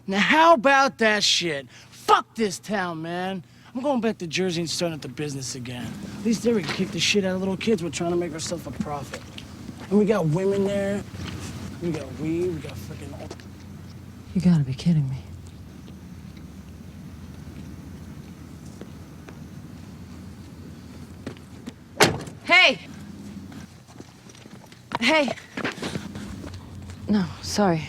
Now how about that shit? Fuck this town, man. I'm going back to Jersey and starting up the business again. At least there we can kick the shit out of little kids. We're trying to make ourselves a profit. And we got women there. We got weed. We got freaking... You gotta be kidding me. Hey! Hey! No, sorry.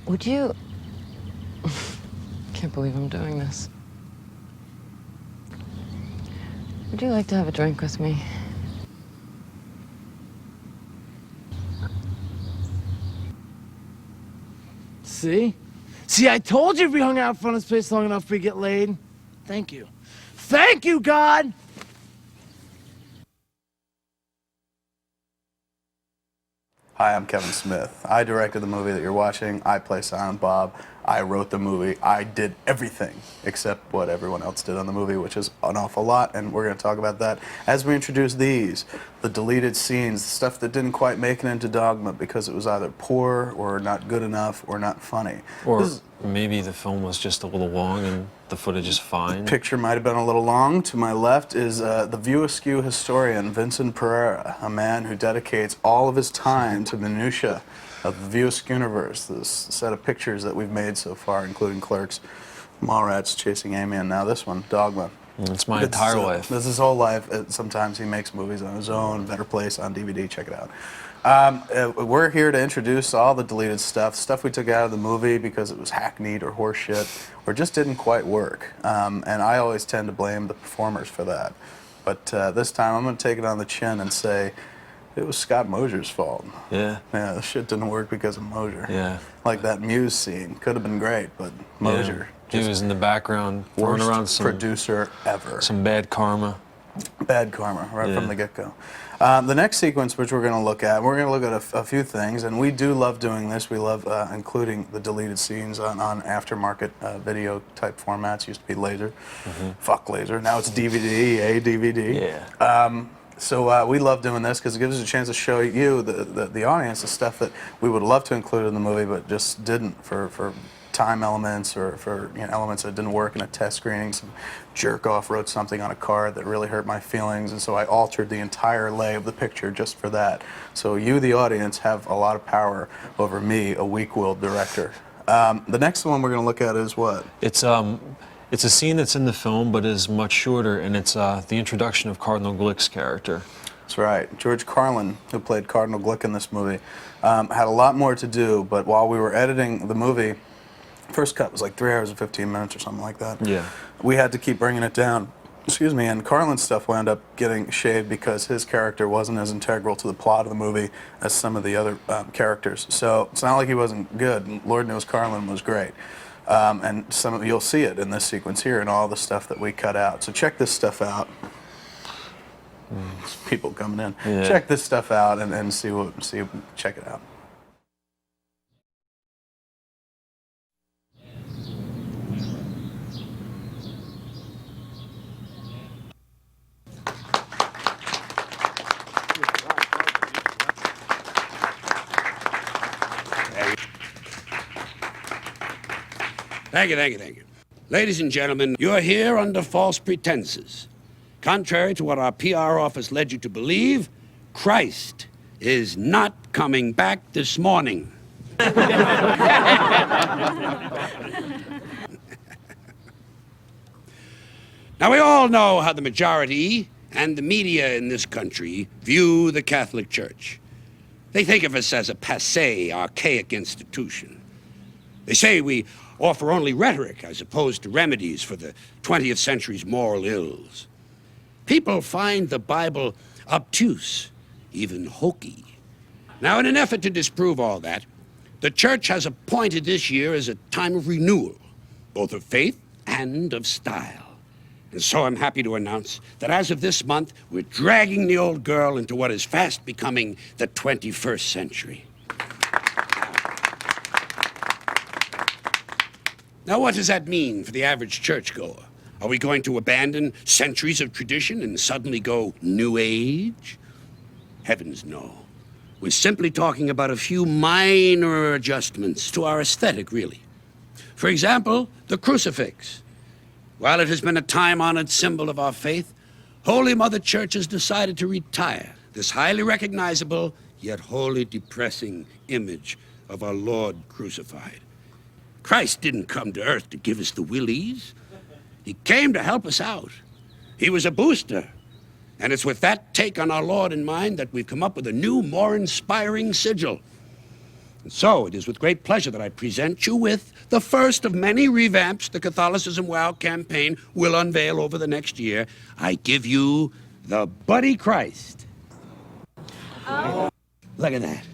Would you... Can't believe I'm doing this. Would you like to have a drink with me? See? See, I told you if we hung out in front of this place long enough, we'd get laid. Thank you. Thank you, God! Hi, I'm Kevin Smith. I directed the movie that you're watching. I play Silent Bob. I wrote the movie. I did everything except what everyone else did on the movie, which is an awful lot, and we're going to talk about that as we introduce these, the deleted scenes, the stuff that didn't quite make it into Dogma because it was either poor or not good enough or not funny. Or maybe the film was just a little long and the footage is fine. The picture might have been a little long. To my left is the View Askew historian, Vincent Pereira, a man who dedicates all of his time to minutia of the View Askew universe, this set of pictures that we've made so far, including Clerks, Mallrats, Chasing Amy, and now this one, Dogma. It's my entire life. This is his whole life. Sometimes he makes movies on his own, Better Place on DVD, check it out. We're here to introduce all the deleted stuff we took out of the movie because it was hackneyed or horseshit, or just didn't quite work. And I always tend to blame the performers for that. But this time I'm going to take it on the chin and say, it was Scott Mosier's fault. Yeah. Yeah, the shit didn't work because of Mosier. Yeah. Like that Muse scene. Could have been great, but Mosier. Yeah. He was in the background throwing around some producer ever. Some bad karma. Bad karma, right from the get-go. The next sequence, which we're going to look at a few things, and we do love doing this. We love including the deleted scenes on aftermarket video type formats. Used to be laser. Fuck laser. Now it's DVD, DVD. Yeah. So we love doing this because it gives us a chance to show you, the audience, the stuff that we would love to include in the movie but just didn't for time elements or for elements that didn't work in a test screening. Some jerk off wrote something on a card that really hurt my feelings, and so I altered the entire lay of the picture just for that. So you, the audience, have a lot of power over me, a weak-willed director. The next one we're going to look at is what? It's a scene that's in the film, but is much shorter, and it's the introduction of Cardinal Glick's character. That's right. George Carlin, who played Cardinal Glick in this movie, had a lot more to do, but while we were editing the movie, first cut was like 3 hours and 15 minutes or something like that. Yeah. We had to keep bringing it down. Excuse me, and Carlin's stuff wound up getting shaved because his character wasn't as integral to the plot of the movie as some of the other characters. So it's not like he wasn't good. Lord knows Carlin was great. And you'll see it in this sequence here and all the stuff that we cut out. So check this stuff out. People coming in. Yeah. Check this stuff out and check it out. Thank you. Ladies and gentlemen, you're here under false pretenses. Contrary to what our PR office led you to believe, Christ is not coming back this morning. Now, we all know how the majority and the media in this country view the Catholic Church. They think of us as a passé, archaic institution. They say we offer only rhetoric as opposed to remedies for the 20th century's moral ills. People find the Bible obtuse, even hokey. Now, in an effort to disprove all that, the Church has appointed this year as a time of renewal, both of faith and of style. And so I'm happy to announce that as of this month, we're dragging the old girl into what is fast becoming the 21st century. Now, what does that mean for the average churchgoer? Are we going to abandon centuries of tradition and suddenly go New Age? Heavens, no. We're simply talking about a few minor adjustments to our aesthetic, really. For example, the crucifix. While it has been a time-honored symbol of our faith, Holy Mother Church has decided to retire this highly recognizable, yet wholly depressing image of our Lord crucified. Christ didn't come to earth to give us the willies. He came to help us out. He was a booster. And it's with that take on our Lord in mind that we've come up with a new, more inspiring sigil. And so it is with great pleasure that I present you with the first of many revamps the Catholicism Wow campaign will unveil over the next year. I give you the Buddy Christ. Oh. Look at that.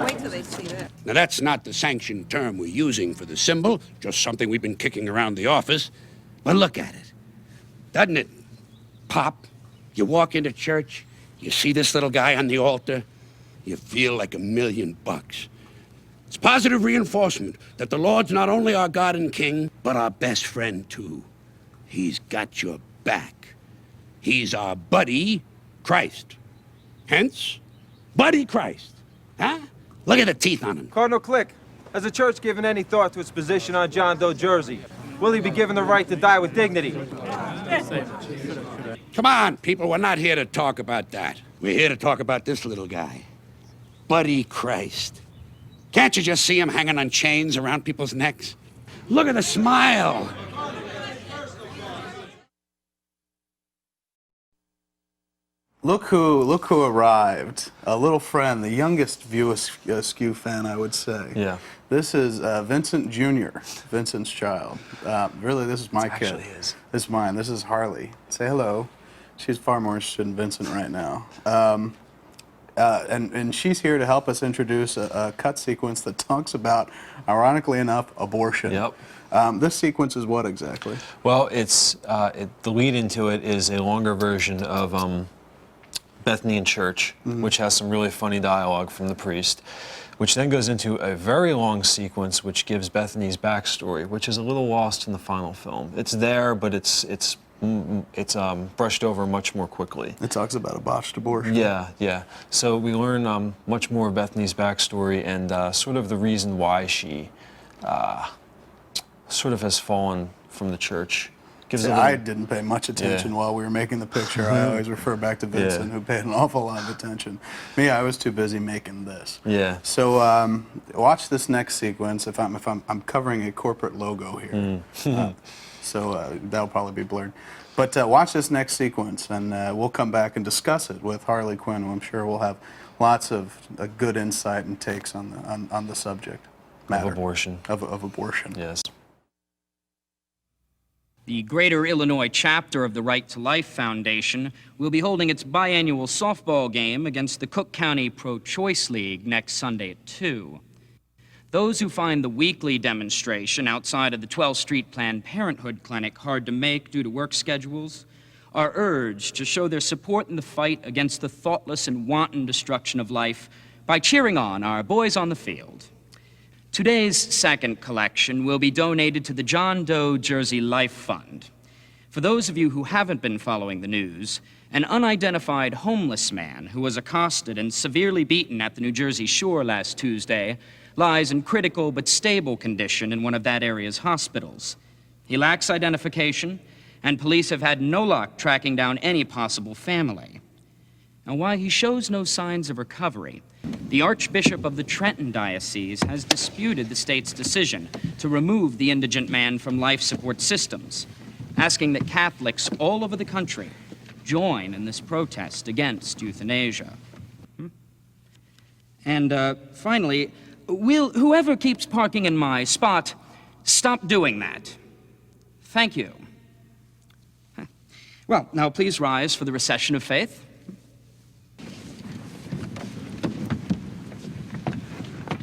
Wait till they see that. Now, that's not the sanctioned term we're using for the symbol, just something we've been kicking around the office. But look at it. Doesn't it pop? You walk into church, you see this little guy on the altar, you feel like $1,000,000. It's positive reinforcement that the Lord's not only our God and King, but our best friend, too. He's got your back. He's our buddy, Christ. Hence, Buddy Christ. Huh? Look at the teeth on him. Cardinal Click, has the church given any thought to its position on John Doe Jersey? Will he be given the right to die with dignity? Come on, people, we're not here to talk about that. We're here to talk about this little guy, Buddy Christ. Can't you just see him hanging on chains around people's necks? Look at the smile. Look who arrived. A little friend, the youngest View Askew fan, I would say. Yeah. This is Vincent Jr., Vincent's child. Really, this is my kid. Actually his. This is mine. This is Harley. Say hello. She's far more interested in Vincent right now. And she's here to help us introduce a cut sequence that talks about, ironically enough, abortion. Yep. This sequence is what exactly? Well, it's the lead into it is a longer version of Bethany in church, which has some really funny dialogue from the priest, which then goes into a very long sequence which gives Bethany's backstory, which is a little lost in the final film. It's there, but it's brushed over much more quickly. It talks about a botched abortion. Yeah, yeah. So we learn much more of Bethany's backstory and sort of the reason why she sort of has fallen from the church. See, I didn't pay much attention while we were making the picture. I always refer back to Vincent, who paid an awful lot of attention. Me, I was too busy making this. Yeah. So watch this next sequence. If I'm covering a corporate logo here, so that'll probably be blurred. But watch this next sequence, and we'll come back and discuss it with Harley Quinn. I'm sure we'll have lots of good insight and takes on the subject matter of abortion. Of abortion. Yes. The Greater Illinois chapter of the Right to Life Foundation will be holding its biannual softball game against the Cook County Pro-Choice League next Sunday at 2. Those who find the weekly demonstration outside of the 12th Street Planned Parenthood Clinic hard to make due to work schedules are urged to show their support in the fight against the thoughtless and wanton destruction of life by cheering on our boys on the field. Today's second collection will be donated to the John Doe Jersey Life Fund. For those of you who haven't been following the news, an unidentified homeless man who was accosted and severely beaten at the New Jersey shore last Tuesday lies in critical but stable condition in one of that area's hospitals. He lacks identification, and police have had no luck tracking down any possible family. Now, while he shows no signs of recovery, the Archbishop of the Trenton Diocese has disputed the state's decision to remove the indigent man from life support systems, asking that Catholics all over the country join in this protest against euthanasia. And finally, will whoever keeps parking in my spot stop doing that? Thank you. Well, now please rise for the recession of faith.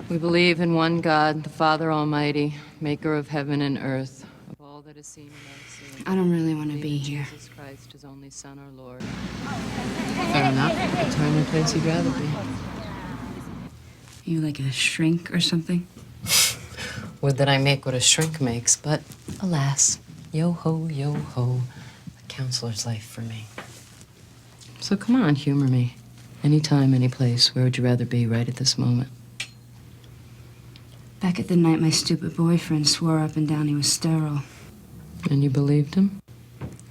We believe in one God, the Father Almighty, maker of heaven and earth, of all that is seen and unseen. I don't really want to be here. Jesus Christ, his only Son, our Lord. Fair enough. A time and place you'd rather be. You like a shrink or something? Would that I make what a shrink makes, but alas, Yo ho, a counselor's life for me. So come on, humor me. Anytime, any place, where would you rather be right at this moment? Back at the night, my stupid boyfriend swore up and down he was sterile. And you believed him?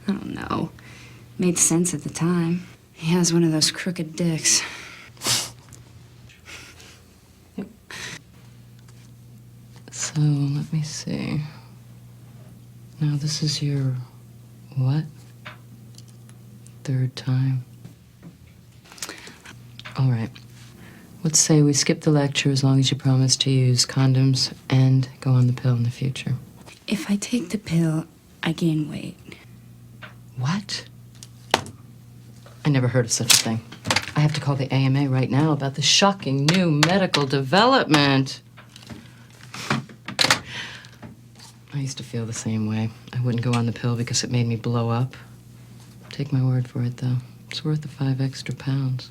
I don't know. Made sense at the time. He has one of those crooked dicks. So, let me see. Now, this is your, what? Third time? All right. Let's say we skip the lecture as long as you promise to use condoms and go on the pill in the future. If I take the pill, I gain weight. What? I never heard of such a thing. I have to call the AMA right now about this shocking new medical development. I used to feel the same way. I wouldn't go on the pill because it made me blow up. Take my word for it, though. It's worth the 5 extra pounds.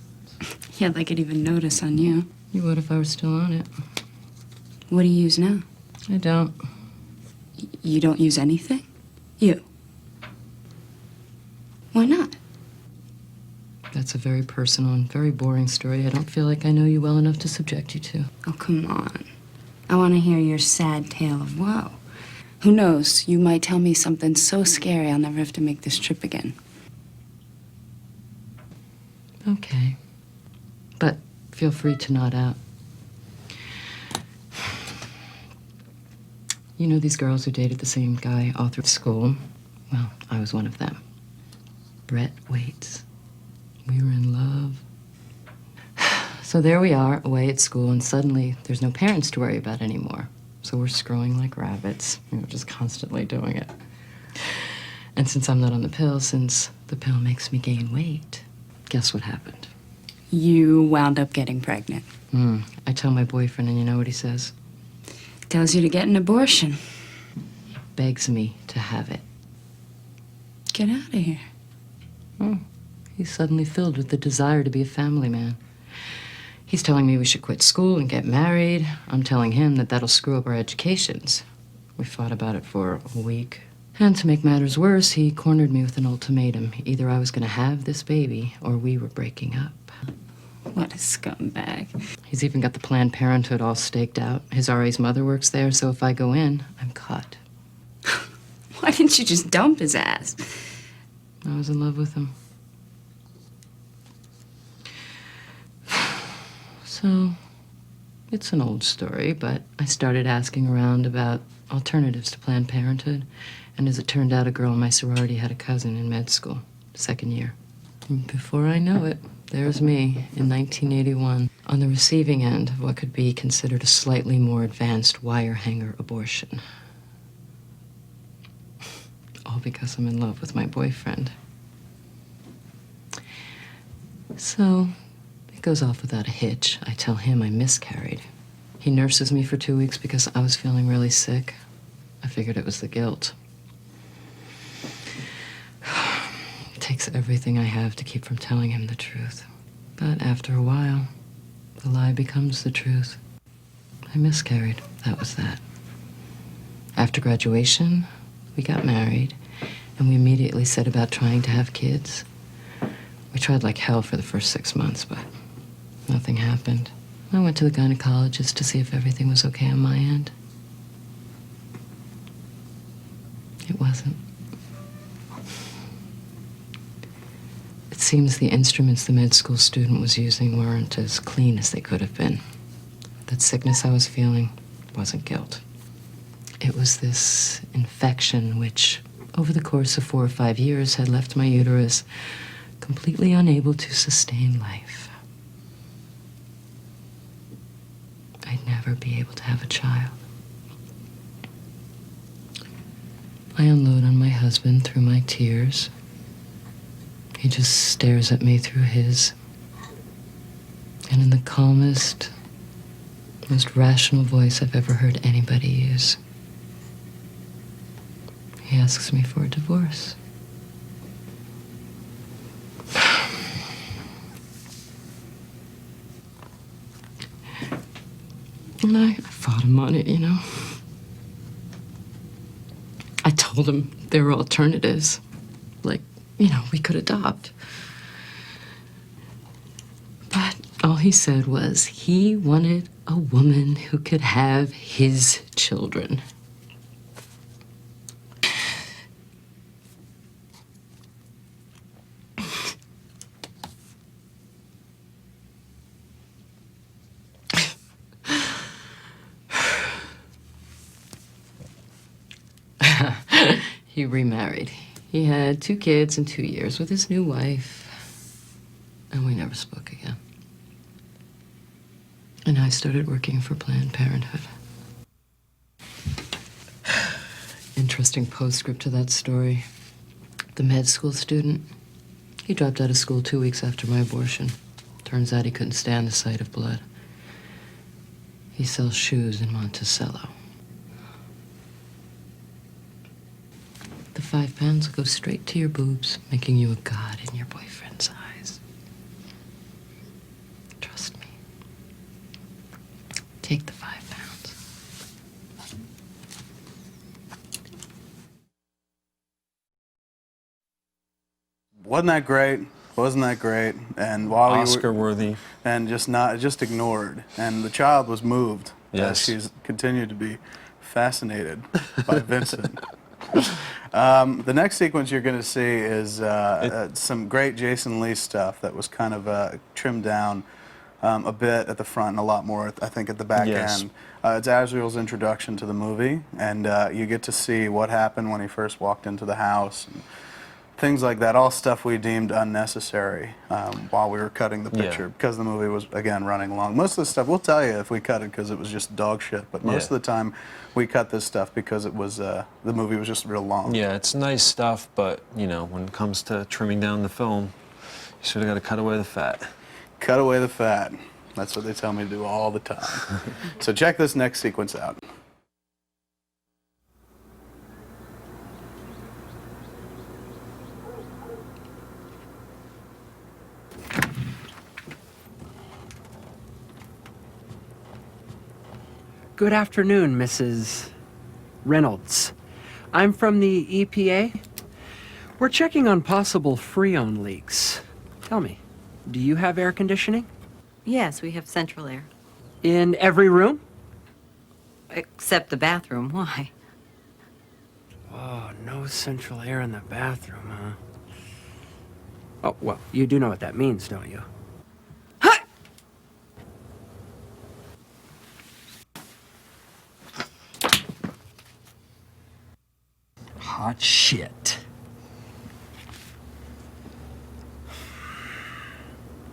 Yeah, like I'd even notice on you. You would if I were still on it. What do you use now? I don't. You don't use anything? You? Why not? That's a very personal and very boring story I don't feel like I know you well enough to subject you to. Oh, come on. I want to hear your sad tale of woe. Who knows, you might tell me something so scary I'll never have to make this trip again. Okay. But feel free to nod out. You know these girls who dated the same guy all through school? Well, I was one of them. Brett Waits. We were in love. So there we are, away at school, and suddenly there's no parents to worry about anymore. So we're screwing like rabbits, just constantly doing it. And since I'm not on the pill, since the pill makes me gain weight, guess what happened? You wound up getting pregnant. I tell my boyfriend, and you know what he says? Tells you to get an abortion. Begs me to have it. Get out of here. He's suddenly filled with the desire to be a family man. He's telling me we should quit school and get married. I'm telling him that that'll screw up our educations. We fought about it for a week. And to make matters worse, he cornered me with an ultimatum. Either I was going to have this baby or we were breaking up. What a scumbag. He's even got the Planned Parenthood all staked out. His RA's mother works there, so if I go in, I'm caught. Why didn't you just dump his ass? I was in love with him. So, it's an old story, but I started asking around about alternatives to Planned Parenthood, and as it turned out, a girl in my sorority had a cousin in med school, second year. And before I know it, there's me in 1981 on the receiving end of what could be considered a slightly more advanced wire hanger abortion. All because I'm in love with my boyfriend. So, it goes off without a hitch. I tell him I miscarried. He nurses me for 2 weeks because I was feeling really sick. I figured it was the guilt. It takes everything I have to keep from telling him the truth. But after a while, the lie becomes the truth. I miscarried. That was that. After graduation, we got married, and we immediately set about trying to have kids. We tried like hell for the first 6 months, but nothing happened. I went to the gynecologist to see if everything was okay on my end. It wasn't. It seems the instruments the med school student was using weren't as clean as they could have been. That sickness I was feeling wasn't guilt. It was this infection which, over the course of 4 or 5 years, had left my uterus completely unable to sustain life. I'd never be able to have a child. I unload on my husband through my tears. He just stares at me through his. And in the calmest, most rational voice I've ever heard anybody use, he asks me for a divorce. And I fought him on it, you know. I told him there were alternatives. Like, we could adopt. But all he said was he wanted a woman who could have his children. He remarried. He had 2 kids in 2 years with his new wife, and we never spoke again. And I started working for Planned Parenthood. Interesting postscript to that story. The med school student, he dropped out of school 2 weeks after my abortion. Turns out he couldn't stand the sight of blood. He sells shoes in Monticello. The 5 pounds will go straight to your boobs, making you a god in your boyfriend's eyes. Trust me. Take the 5 pounds. Wasn't that great? Wasn't that great? And while Oscar worthy. And just ignored. And the child was moved. Yes. She's continued to be fascinated by Vincent. The next sequence you're going to see is some great Jason Lee stuff that was kind of trimmed down a bit at the front and a lot more, I think, at the back end. It's Azriel's introduction to the movie, and you get to see what happened when he first walked into the house. And things like that, all stuff we deemed unnecessary while we were cutting the picture because the movie was, again, running long. Most of the stuff, we'll tell you if we cut it because it was just dog shit, but most of the time we cut this stuff because it was, the movie was just real long. Yeah, it's nice stuff, but, when it comes to trimming down the film, you sort of got to cut away the fat. Cut away the fat. That's what they tell me to do all the time. So check this next sequence out. Good afternoon, Mrs. Reynolds. I'm from the EPA. We're checking on possible Freon leaks. Tell me, do you have air conditioning? Yes, we have central air. In every room? Except the bathroom. Why? Oh, no central air in the bathroom, huh? Oh, well, you do know what that means, don't you? Hot shit.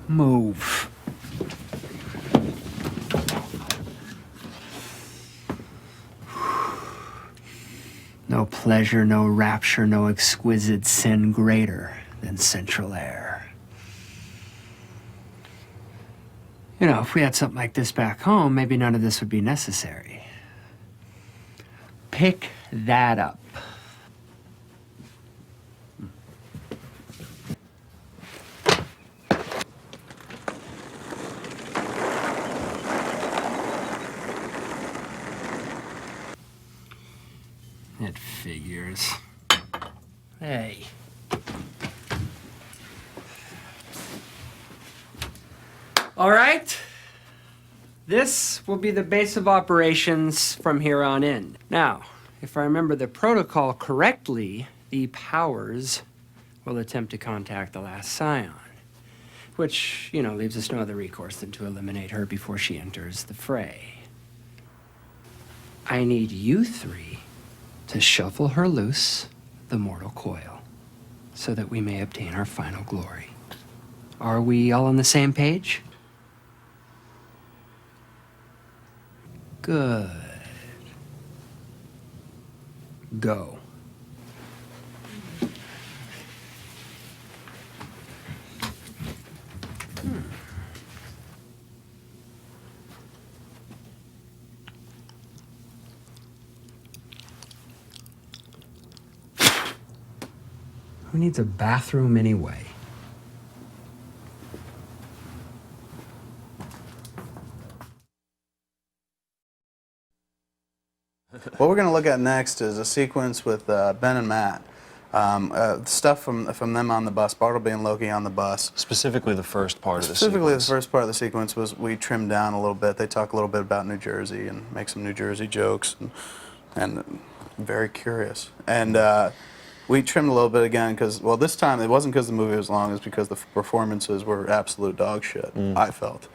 Move. No pleasure, no rapture, no exquisite sin greater than central air. If we had something like this back home, maybe none of this would be necessary. Pick that up. It figures. Hey. All right. This will be the base of operations from here on in. Now, if I remember the protocol correctly, the powers will attempt to contact the last scion, which, leaves us no other recourse than to eliminate her before she enters the fray. I need you 3 to shuffle her loose the mortal coil so that we may obtain our final glory. Are we all on the same page? Good. Go. Who needs a bathroom anyway? What we're going to look at next is a sequence with Ben and Matt. Stuff from them on the bus, Bartleby and Loki on the bus. Specifically the first part of the Specifically, sequence. the first part of the sequence was we trimmed down a little bit. They talk a little bit about New Jersey and make some New Jersey jokes, and very curious. And we trimmed a little bit again because, well, this time it wasn't because the movie was long, it's because the performances were absolute dog shit, I felt.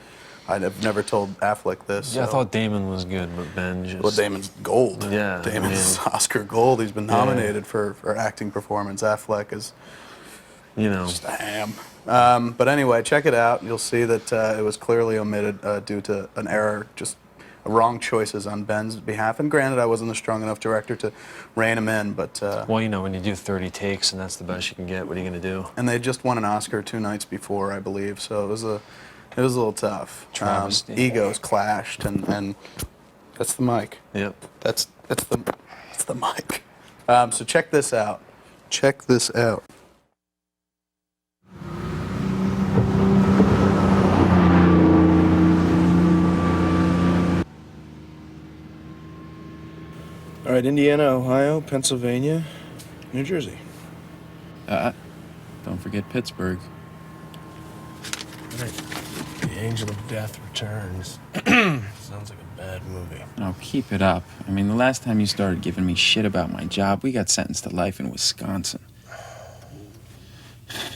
I've never told Affleck this. Yeah, so. I thought Damon was good, but Ben just... Well, Damon's gold. Yeah. Damon's Oscar gold. He's been nominated for acting performance. Affleck is, you know, just a ham. But anyway, check it out. You'll see that it was clearly omitted due to an error, just wrong choices on Ben's behalf. And granted, I wasn't a strong enough director to rein him in, but... well, you know, when you do 30 takes and that's the best you can get, what are you going to do? And they just won an Oscar 2 nights before, I believe, so it was a little tough. Travesty. Egos clashed, and that's the mic. Yep. That's the mic. So check this out. Check this out. All right, Indiana, Ohio, Pennsylvania, New Jersey. Don't forget Pittsburgh. All right. The Angel of Death Returns. Sounds like a bad movie. Oh, keep it up. I mean, the last time you started giving me shit about my job, we got sentenced to life in Wisconsin.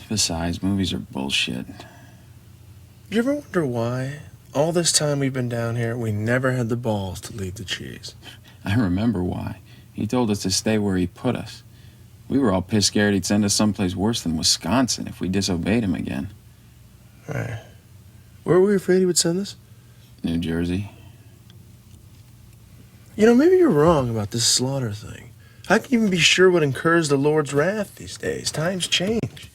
Besides, movies are bullshit. Did you ever wonder why, all this time we've been down here, we never had the balls to leave the cheese? I remember why. He told us to stay where he put us. We were all pissed scared he'd send us someplace worse than Wisconsin if we disobeyed him again. Right. Where were we afraid he would send us? New Jersey. You know, maybe you're wrong about this slaughter thing. How can you even be sure what incurs the Lord's wrath these days? Times change.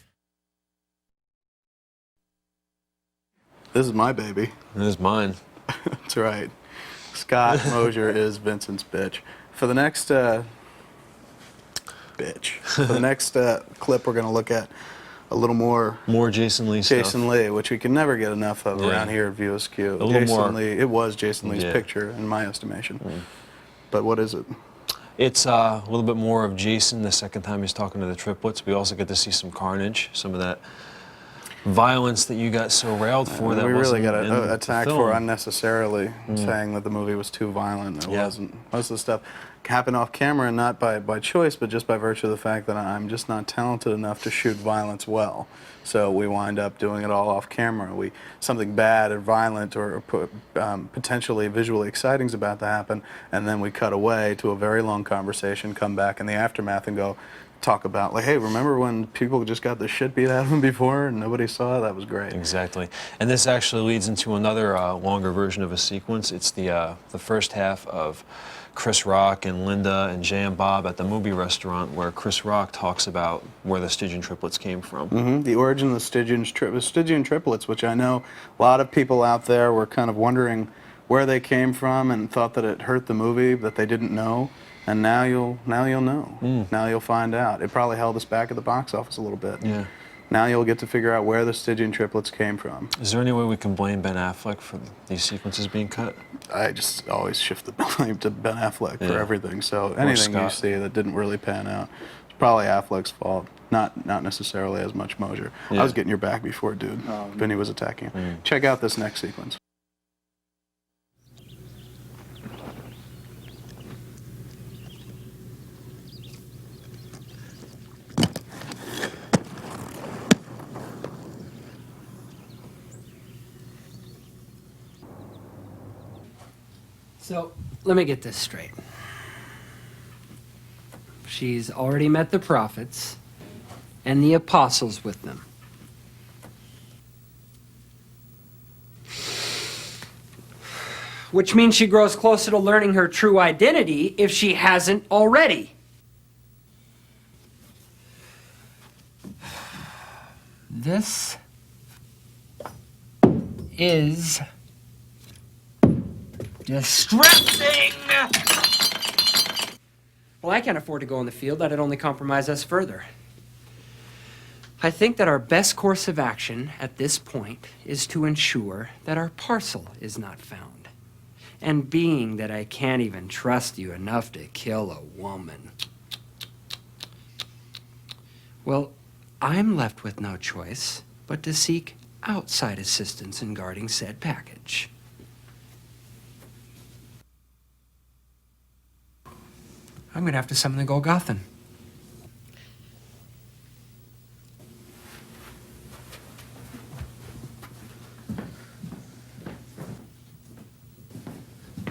This is my baby. This is mine. That's right. Scott Mosier is Vincent's bitch. For the next clip, we're going to look at a little more Jason Lee stuff. Jason Lee, which we can never get enough of around here at View Askew. Jason Lee, it was Jason Lee's picture, in my estimation. But what is it? It's a little bit more of Jason the second time he's talking to the triplets. We also get to see some carnage, some of that violence that you got so railed for that we really got in the attacked film. for unnecessarily, saying that the movie was too violent. It wasn't. Most of the stuff happened off camera, and not by choice, but just by virtue of the fact that I'm just not talented enough to shoot violence well. So we wind up doing it all off camera. Something bad or violent or potentially visually exciting is about to happen, and then we cut away to a very long conversation, come back in the aftermath and go, talk about, like, hey, remember when people just got the shit beat out of them before and nobody saw it? That was great. Exactly. And this actually leads into another longer version of a sequence. It's the first half of Chris Rock and Linda and Jay and Bob at the movie restaurant, where Chris Rock talks about where the Stygian triplets came from. The origin of the Stygian triplets, which I know a lot of people out there were kind of wondering where they came from and thought that it hurt the movie, that they didn't know. And now you'll know. Now you'll find out. It probably held us back at the box office a little bit. Yeah. Now you'll get to figure out where the Stygian triplets came from. Is there any way we can blame Ben Affleck for these sequences being cut? I just always shift the blame to Ben Affleck for everything. So anything you see that didn't really pan out, it's probably Affleck's fault. Not necessarily as much Mosier. I was getting your back before, dude. Vinny was attacking you. Check out this next sequence. So, let me get this straight. She's already met the prophets and the apostles with them. Which means she grows closer to learning her true identity if she hasn't already. This is distressing! Well, I can't afford to go in the field. That'd only compromise us further. I think that our best course of action at this point is to ensure that our parcel is not found. And being that I can't even trust you enough to kill a woman, well, I'm left with no choice but to seek outside assistance in guarding said package. I'm gonna have to summon the Golgothan.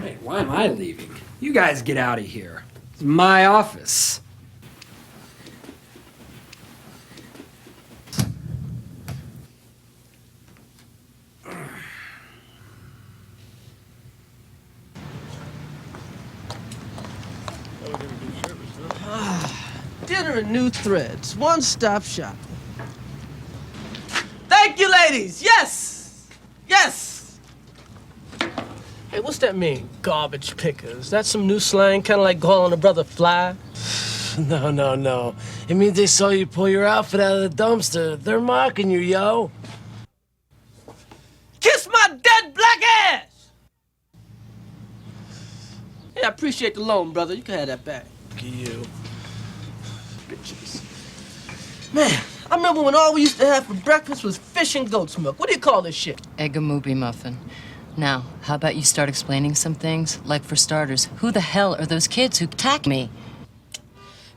Wait, why am I leaving? You guys get out of here. It's my office. Dinner and new threads. One-stop shop. Thank you, ladies. Yes. Yes. Hey, what's that mean? Garbage pickers. That's some new slang, kind of like calling a brother fly? No. It means they saw you pull your outfit out of the dumpster. They're mocking you, yo. Kiss my dead black ass! Yeah, I appreciate the loan, brother. You can have that back. Look at you. Bitches. Man, I remember when all we used to have for breakfast was fish and goat's milk. What do you call this shit? Egg and movie muffin. Now, how about you start explaining some things? Like, for starters, who the hell are those kids who attacked me?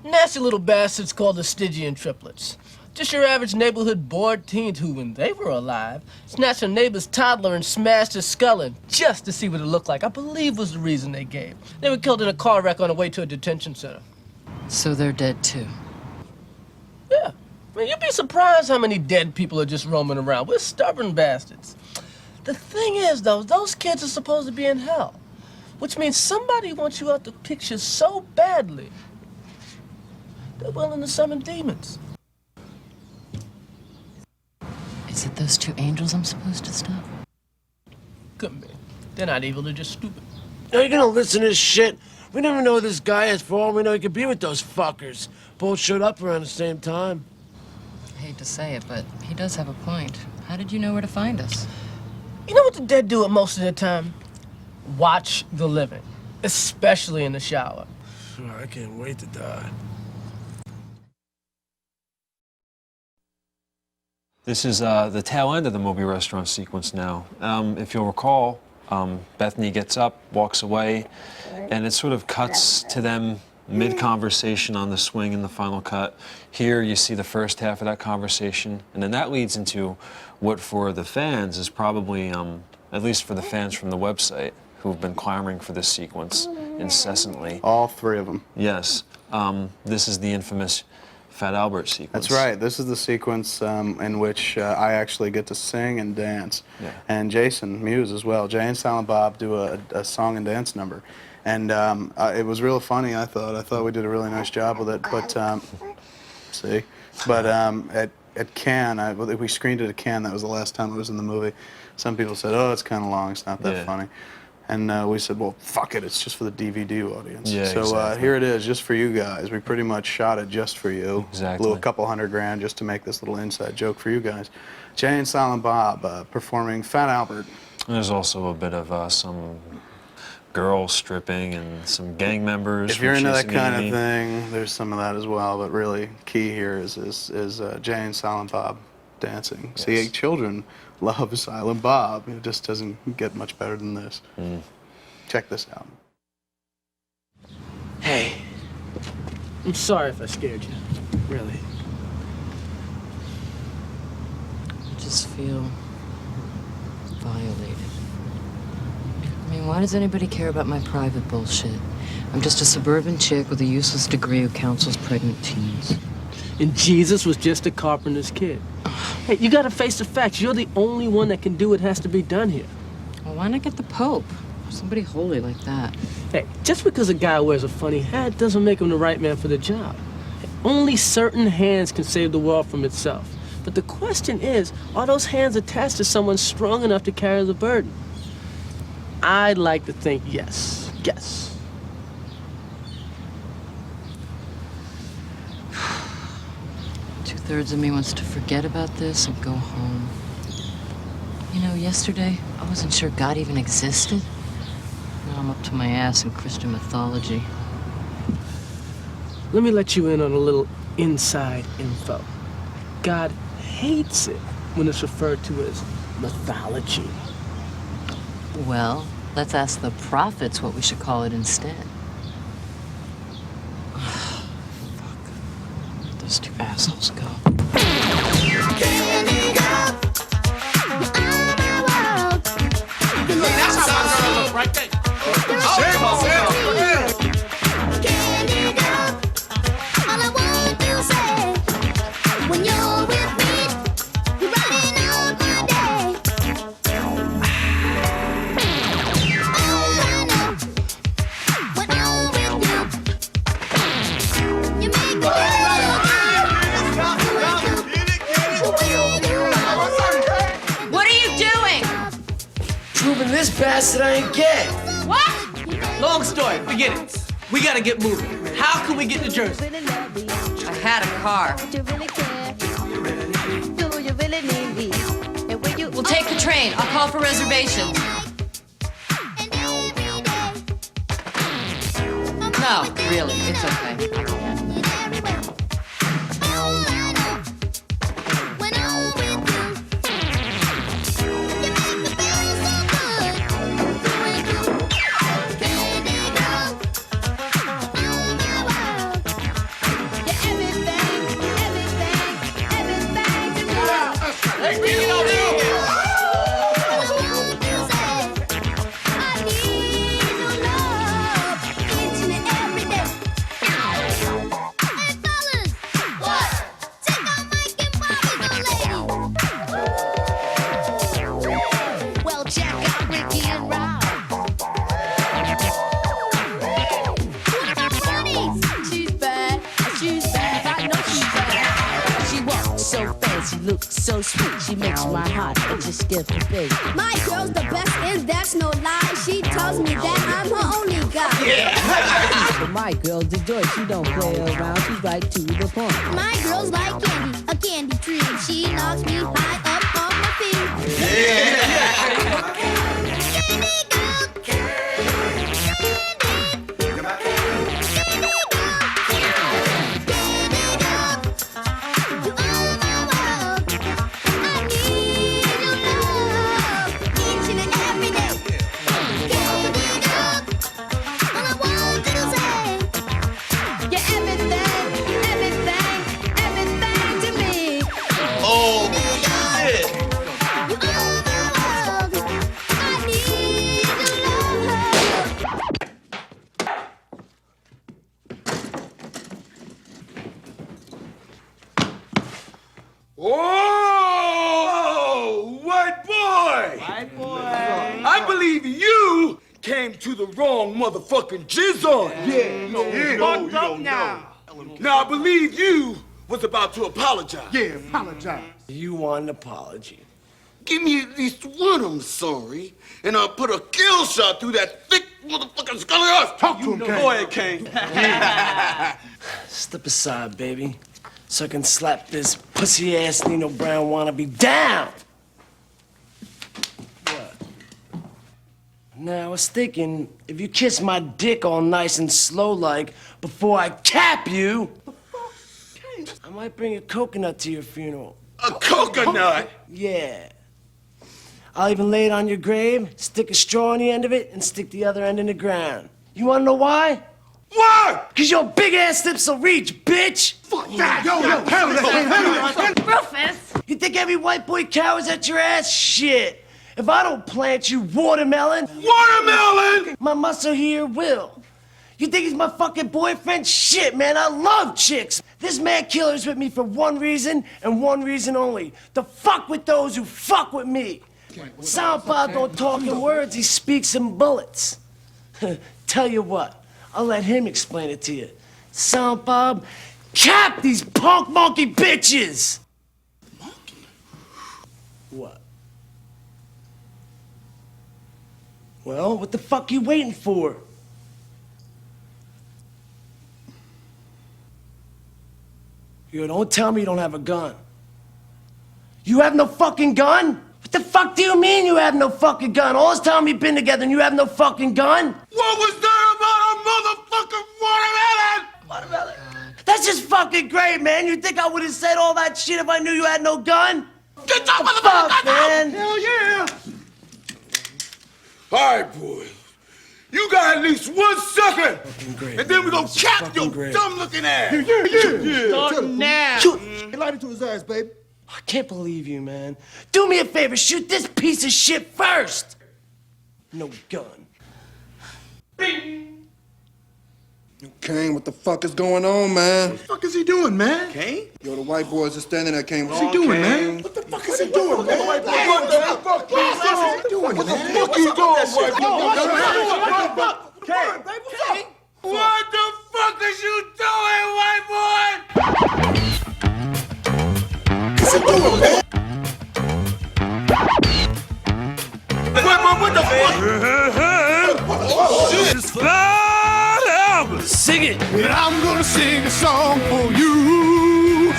Nasty little bastards called the Stygian triplets. Just your average neighborhood bored teens who, when they were alive, snatched a neighbor's toddler and smashed his skull in just to see what it looked like. I believe was the reason they gave. They were killed in a car wreck on the way to a detention center. So they're dead too. Yeah. I mean, you'd be surprised how many dead people are just roaming around. We're stubborn bastards. The thing is, though, those kids are supposed to be in hell, which means somebody wants you out the picture so badly, they're willing to summon demons. Is it those two angels I'm supposed to stop? Couldn't be. They're not evil, they're just stupid. Are you gonna listen to this shit? We never know who this guy is. For all we know, he could be with those fuckers. Both showed up around the same time. I hate to say it, but he does have a point. How did you know where to find us? You know what the dead do at most of the time? Watch the living, especially in the shower. Sure, I can't wait to die. This is the tail end of the movie restaurant sequence now. If you'll recall, Bethany gets up, walks away, and it sort of cuts to them mid-conversation on the swing in the final cut. Here you see the first half of that conversation, and then that leads into what for the fans is probably, at least for the fans from the website, who've been clamoring for this sequence incessantly. All three of them. Yes. This is the infamous Fat Albert sequence. That's right. This is the sequence in which I actually get to sing and dance. Yeah. And Jason Mewes as well. Jay and Silent Bob do a song and dance number. And it was real funny, I thought. I thought we did a really nice job with it. But, at Cannes, we screened it at Cannes. That was the last time it was in the movie. Some people said, oh, it's kind of long. It's not that funny. And we said, well, fuck it. It's just for the DVD audience. Yeah, so exactly. here it is, just for you guys. We pretty much shot it just for you. Exactly. Blew a couple $100,000 just to make this little inside joke for you guys. Jay and Silent Bob performing Fat Albert. And there's also a bit of some girl stripping and some gang members. If you're from into that Chasing kind Amy. of thing, there's some of that as well. But really, key here is Jay and Silent Bob dancing. Yes. See, children love Silent Bob. It just doesn't get much better than this. Check this out. Hey, I'm sorry if I scared you. Really. I just feel violated. I mean, why does anybody care about my private bullshit? I'm just a suburban chick with a useless degree who counsels pregnant teens. And Jesus was just a carpenter's kid. Hey, you gotta face the facts. You're the only one that can do what has to be done here. Well, why not get the Pope? Somebody holy like that. Hey, just because a guy wears a funny hat doesn't make him the right man for the job. Only certain hands can save the world from itself. But the question is, are those hands attached to someone strong enough to carry the burden? I'd like to think yes. Yes. Two-thirds of me wants to forget about this and go home. You know, yesterday, I wasn't sure God even existed. Now I'm up to my ass in Christian mythology. Let me let you in on a little inside info. God hates it when it's referred to as mythology. Well, let's ask the prophets what we should call it instead. Fuck. Let those two assholes go. That's how my girl look right there. When you're with me, you're brighten up my day. Oh, I know. When I'm with you, you make me What are you doing? Proving this bastard I ain't gay. What? Long story, forget it. We gotta get moving. How can we get to Jersey? I had a car. We'll take the train. I'll call for reservations. No, really, it's okay. So sweet, she makes my heart just skip a beat. My girl's the best, and that's no lie. She tells me that I'm her only guy. Yeah. But my girl's the joy. She don't play around. She's right to the point. My girl's like candy, a candy tree. She knocks me high up on my feet. Whoa! White boy! White boy! I believe you came to the wrong motherfucking jizzon. Fucked up now. Now I believe you was about to apologize. Yeah, apologize. You want an apology. Give me at least one I'm sorry, and I'll put a kill shot through that thick motherfucking skull of yours. Talk to him, King. Go ahead, King. Step aside, baby, so I can slap this pussy-ass Nino Brown wannabe down. What? Now, I was thinking, if you kiss my dick all nice and slow like before I cap you, I might bring a coconut to your funeral. A coconut? Yeah. I'll even lay it on your grave, stick a straw on the end of it, and stick the other end in the ground. You wanna know why? Why? Cause your big ass lips will reach, bitch! Fuck that! Yo, Rufus! You think every white boy cowers at your ass? Shit! If I don't plant you, watermelon... Watermelon! My muscle here will. You think he's my fucking boyfriend? Shit, man, I love chicks! This man killer's with me for one reason, and one reason only. To fuck with those who fuck with me. Sound Bob don't talk in words, he speaks in bullets. Tell you what, I'll let him explain it to you. Sound Bob, cap these punk monkey bitches! Monkey? What? Well, what the fuck you waiting for? Yo, don't tell me you don't have a gun. You have no fucking gun? What the fuck do you mean you have no fucking gun? All this time we've been together and you have no fucking gun? What was there about a motherfucking watermelon? Watermelon? That's just fucking great, man. You think I would have said all that shit if I knew you had no gun? Get the fuck, man. Hell yeah. All right, boy. You got at least 1 second. And then we gonna cap your dumb-looking ass. Start now. Shoot. Light it to his ass, baby. I can't believe you, man. Do me a favor, shoot this piece of shit first. No gun. Kane, what the fuck is going on, man? What the fuck is he doing, man? Kane? Yo, the white boys are standing there, Kane. What's he doing, man? What the fuck is he doing, man? What the fuck is he doing, man? What the fuck is he doing, white boy? What the fuck is you doing, white boy? What's he doing, man? What the fuck? Just sing it. And I'm gonna sing a song for you.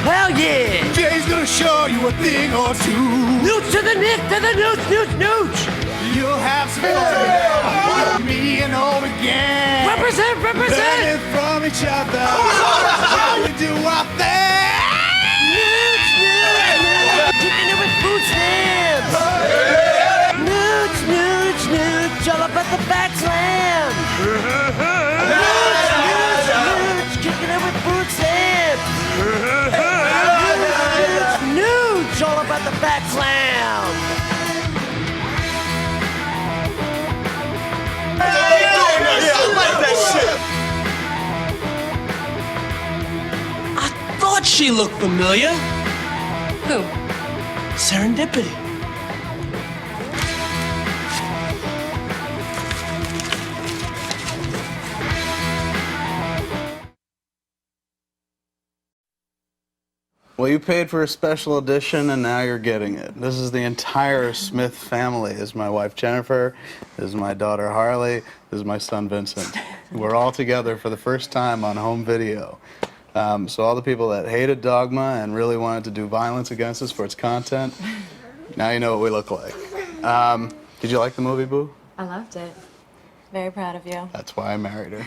Hell yeah. Jay's gonna show you a thing or two. Nooch to the nick, to the nooch, nooch, nooch. You'll have some fun with me and all the gang. Represent, represent. Learning from each other. How we do our thing. Nooch, nooch, nooch. Kicking it with food stamps. Nooch, nooch, nooch. All up at the back slam. Nooch, nooch, nooch. Kicking it with food stamps. Nooch, nooch. All up at the back slam. I thought she looked familiar. Who? Serendipity. Well, you paid for a special edition, and now you're getting it. This is the entire Smith family. This is my wife, Jennifer. This is my daughter, Harley. This is my son, Vincent. We're all together for the first time on home video. So all the people that hated Dogma and really wanted to do violence against us for its content, now you know what we look like. Did you like the movie, Boo? I loved it. Very proud of you. That's why I married her.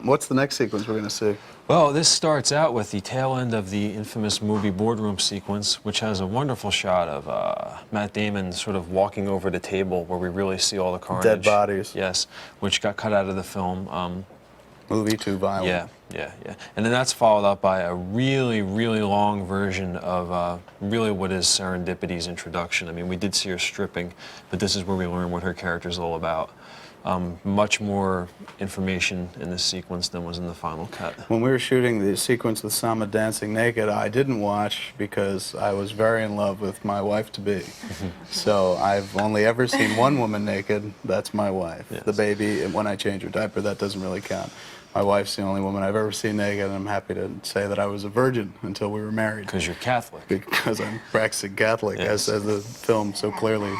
What's the next sequence we're going to see? Well, this starts out with the tail end of the infamous movie boardroom sequence, which has a wonderful shot of Matt Damon sort of walking over the table where we really see all the carnage. Dead bodies. Yes, which got cut out of the film. Movie too violent. Yeah. And then that's followed up by a really, really long version of really what is Serendipity's introduction. I mean, we did see her stripping, but this is where we learn what her character's all about. Much more information in this sequence than was in the final cut. When we were shooting the sequence with Sama dancing naked, I didn't watch because I was very in love with my wife-to-be. So I've only ever seen one woman naked, that's my wife. Yes. The baby, and when I change her diaper, that doesn't really count. My wife's the only woman I've ever seen naked, and I'm happy to say that I was a virgin until we were married. Because you're Catholic. Because I'm practicing Catholic, Yes. as the film so clearly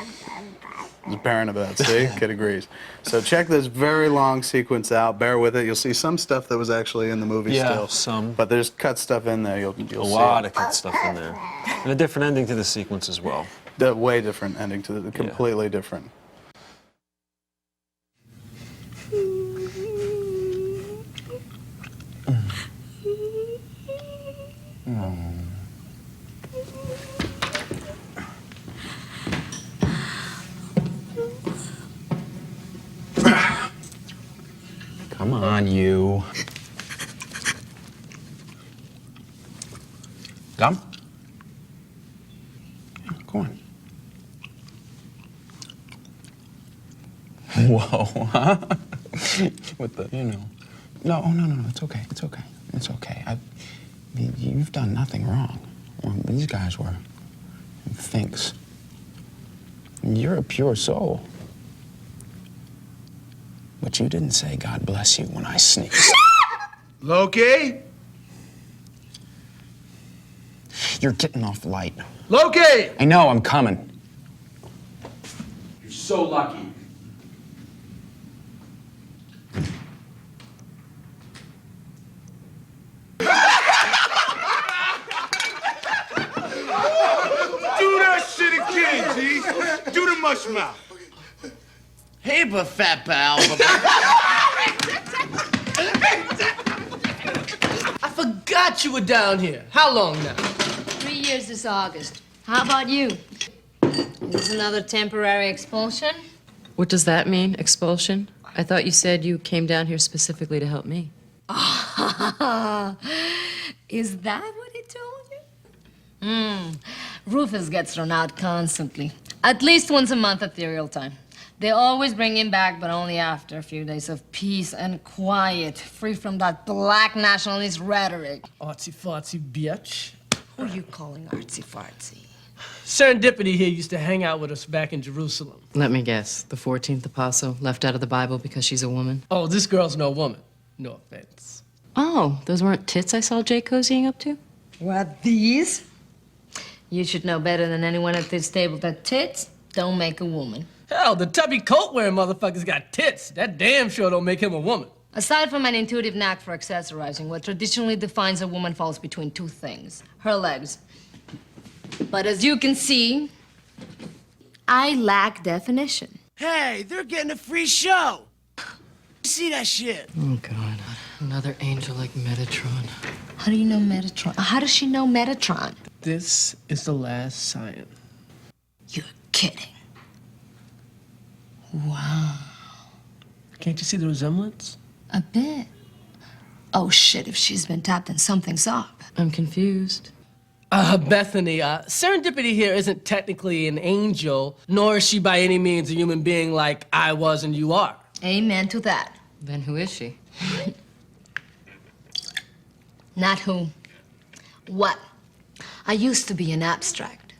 is apparent about. See? Kid agrees. So check this very long sequence out. Bear with it. You'll see some stuff that was actually in the movie still. Some. But there's cut stuff in there. You'll A see lot it. of cut stuff in there. And a different ending to the sequence as well. The way different ending to the completely different. Come on, you. Gum? Yeah, go on. Whoa, huh? With the, you know. No, it's okay, it's okay. It's okay. You've done nothing wrong. Well, these guys were finks. You're a pure soul. But you didn't say God bless you when I sneezed. Loki? You're getting off light. Loki! I know, I'm coming. You're so lucky. Do that your mush mouth. Hey, but fat pal. I forgot you were down here. How long now? 3 years this August. How about you? Is this another temporary expulsion? What does that mean, expulsion? I thought you said you came down here specifically to help me. Is that what he told you? Rufus gets thrown out constantly. At least once a month at Ethereal time. They always bring him back, but only after a few days of peace and quiet, free from that black nationalist rhetoric. Artsy-fartsy bitch. Who are you calling artsy-fartsy? Serendipity here used to hang out with us back in Jerusalem. Let me guess. The 14th apostle left out of the Bible because she's a woman? Oh, this girl's no woman. No offense. Oh, those weren't tits I saw Jay cozying up to? What, these? You should know better than anyone at this table that tits don't make a woman. Hell, the tubby coat-wearing motherfucker's got tits. That damn sure don't make him a woman. Aside from an intuitive knack for accessorizing, what traditionally defines a woman falls between two things. Her legs. But as you can see, I lack definition. Hey, they're getting a free show. See that shit? Oh, God. Another angel like Metatron. How do you know Metatron? How does she know Metatron? This is the last scion. You're kidding. Wow. Can't you see the resemblance? A bit. Oh, shit, if she's been tapped, then something's up. I'm confused. Bethany, Serendipity here isn't technically an angel, nor is she by any means a human being like I was and you are. Amen to that. Then who is she? Not who. What? I used to be an abstract.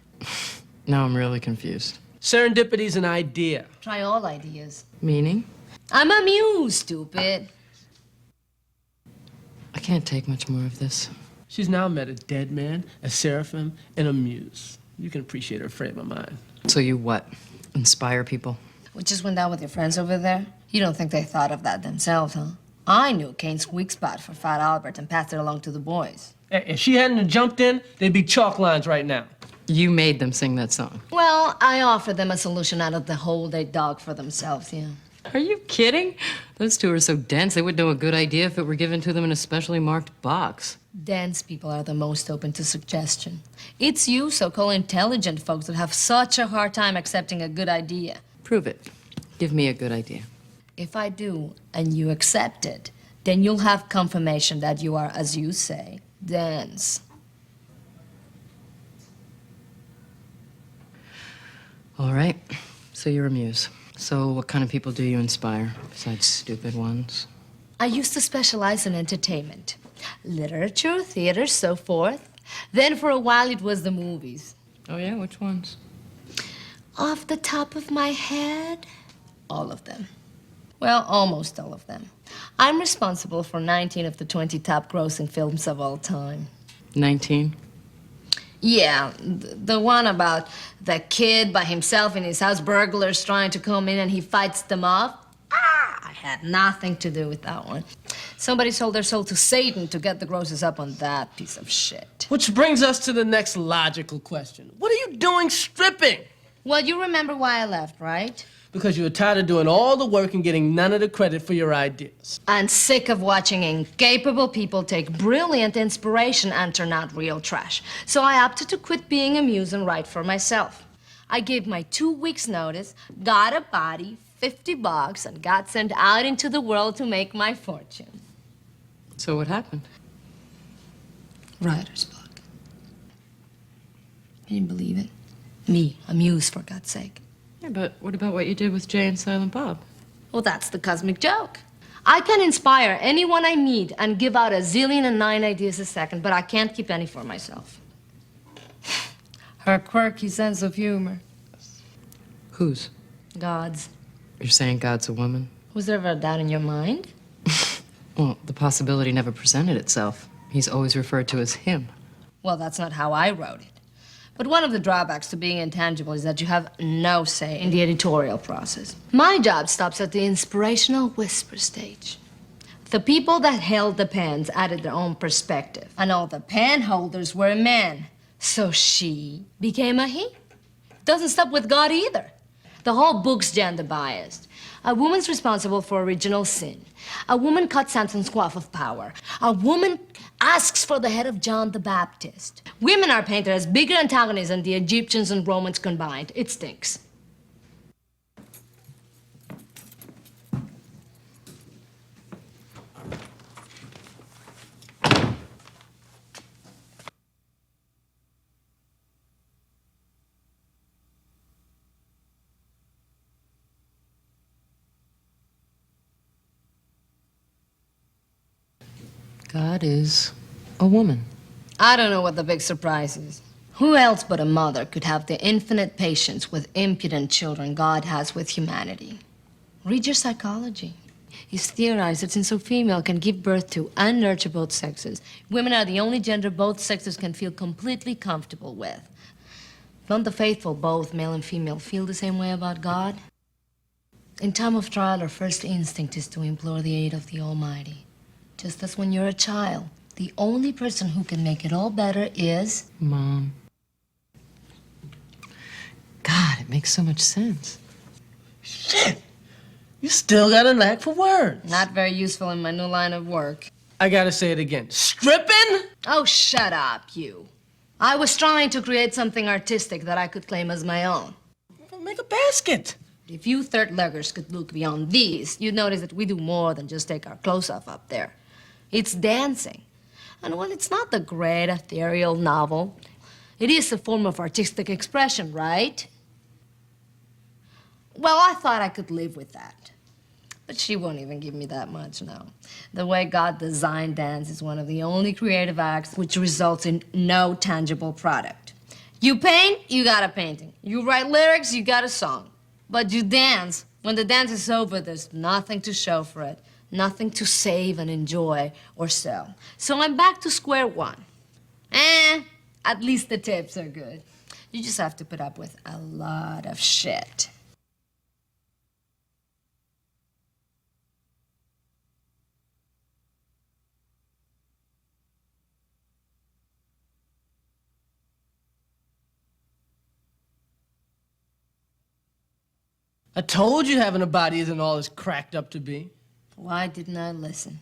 Now I'm really confused. Serendipity's an idea. Try all ideas. Meaning? I'm a muse, stupid. I can't take much more of this. She's now met a dead man, a seraphim, and a muse. You can appreciate her frame of mind. So you what? Inspire people? We just went out with your friends over there. You don't think they thought of that themselves, huh? I knew Kane's weak spot for Fat Albert and passed it along to the boys. Hey, if she hadn't jumped in, they'd be chalk lines right now. You made them sing that song. Well, I offered them a solution out of the hole they dug for themselves, yeah. Are you kidding? Those two are so dense, they would know a good idea if it were given to them in a specially marked box. Dense people are the most open to suggestion. It's you so-called intelligent folks that have such a hard time accepting a good idea. Prove it. Give me a good idea. If I do, and you accept it, then you'll have confirmation that you are, as you say, dense. All right. So you're a muse. So what kind of people do you inspire, besides stupid ones? I used to specialize in entertainment. Literature, theater, so forth. Then for a while it was the movies. Oh yeah? Which ones? Off the top of my head, all of them. Well, almost all of them. I'm responsible for 19 of the 20 top grossing films of all time. 19? Yeah, the one about the kid by himself in his house, burglars trying to come in and he fights them off. I had nothing to do with that one. Somebody sold their soul to Satan to get the grosses up on that piece of shit. Which brings us to the next logical question. What are you doing stripping? Well, you remember why I left, right? Because you were tired of doing all the work and getting none of the credit for your ideas. And sick of watching incapable people take brilliant inspiration and turn out real trash. So I opted to quit being a muse and write for myself. I gave my 2 weeks' notice, got a body, $50, and got sent out into the world to make my fortune. So what happened? Writer's block. Can you believe it? Me, a muse, for God's sake. Yeah, but what about what you did with Jay and Silent Bob? Well, that's the cosmic joke. I can inspire anyone I meet and give out 1,009 ideas a second, but I can't keep any for myself. Her quirky sense of humor. Whose? God's. You're saying God's a woman? Was there ever a doubt in your mind? Well, the possibility never presented itself. He's always referred to as him. Well, that's not how I wrote it. But one of the drawbacks to being intangible is that you have no say in the editorial process. My job stops at the inspirational whisper stage. The people that held the pens added their own perspective, and all the pen holders were men. So she became a he. Doesn't stop with God either. The whole book's gender biased. A woman's responsible for original sin. A woman cuts Samson's squaff of power. A woman asks for the head of John the Baptist. Women are painted as bigger antagonists than the Egyptians and Romans combined. It stinks. God is a woman. I don't know what the big surprise is. Who else but a mother could have the infinite patience with impudent children God has with humanity? Read your psychology. He's theorized that since a female can give birth to and nurture both sexes, women are the only gender both sexes can feel completely comfortable with. Don't the faithful, both male and female, feel the same way about God? In time of trial, our first instinct is to implore the aid of the Almighty. Just as when you're a child, the only person who can make it all better is... Mom. God, it makes so much sense. Shit! You still got a knack for words. Not very useful in my new line of work. I gotta say it again. Stripping? Oh, shut up, you. I was trying to create something artistic that I could claim as my own. Make a basket. If you third-leggers could look beyond these, you'd notice that we do more than just take our clothes off up there. It's dancing. And well, it's not the great ethereal novel. It is a form of artistic expression, right? Well, I thought I could live with that. But she won't even give me that much, no. The way God designed dance is one of the only creative acts which results in no tangible product. You paint, you got a painting. You write lyrics, you got a song. But you dance. When the dance is over, there's nothing to show for it. Nothing to save and enjoy or sell. So I'm back to square one. At least the tips are good. You just have to put up with a lot of shit. I told you having a body isn't all it's cracked up to be. Why didn't I listen?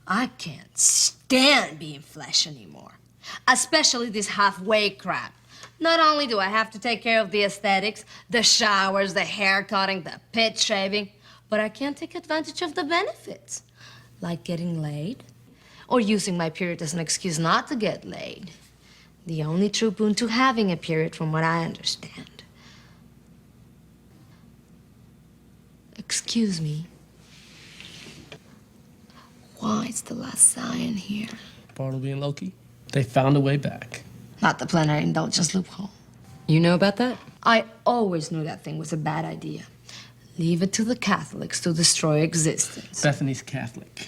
I can't stand being flesh anymore. Especially this halfway crap. Not only do I have to take care of the aesthetics, the showers, the hair cutting, the pit shaving, but I can't take advantage of the benefits. Like getting laid, or using my period as an excuse not to get laid. The only true boon to having a period, from what I understand. Excuse me. Why is the last sigh in here? Bartleby and Loki, they found a way back. Not the plenary indulgence loophole. You know about that? I always knew that thing was a bad idea. Leave it to the Catholics to destroy existence. Bethany's Catholic.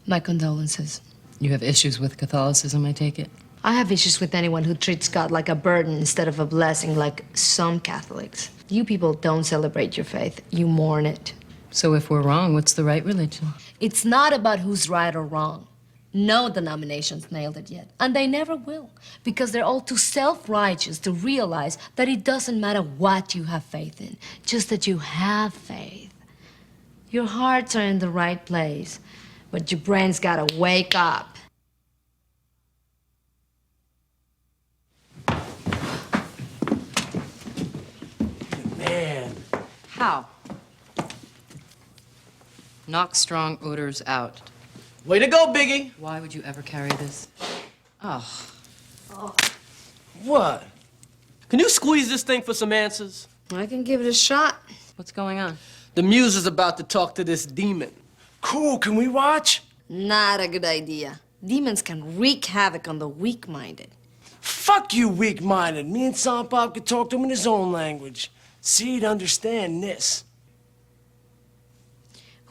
My condolences. You have issues with Catholicism, I take it? I have issues with anyone who treats God like a burden instead of a blessing, like some Catholics. You people don't celebrate your faith, you mourn it. So if we're wrong, what's the right religion? It's not about who's right or wrong. No denominations nailed it yet, and they never will, because they're all too self-righteous to realize that it doesn't matter what you have faith in, just that you have faith. Your hearts are in the right place, but your brain's gotta wake up. Man. How? Knock strong odors out. Way to go, Biggie. Why would you ever carry this? Oh. What? Can you squeeze this thing for some answers? I can give it a shot. What's going on? The muse is about to talk to this demon. Cool, can we watch? Not a good idea. Demons can wreak havoc on the weak-minded. Fuck you, weak-minded. Me and Sampop could talk to him in his own language. See, he'd understand this.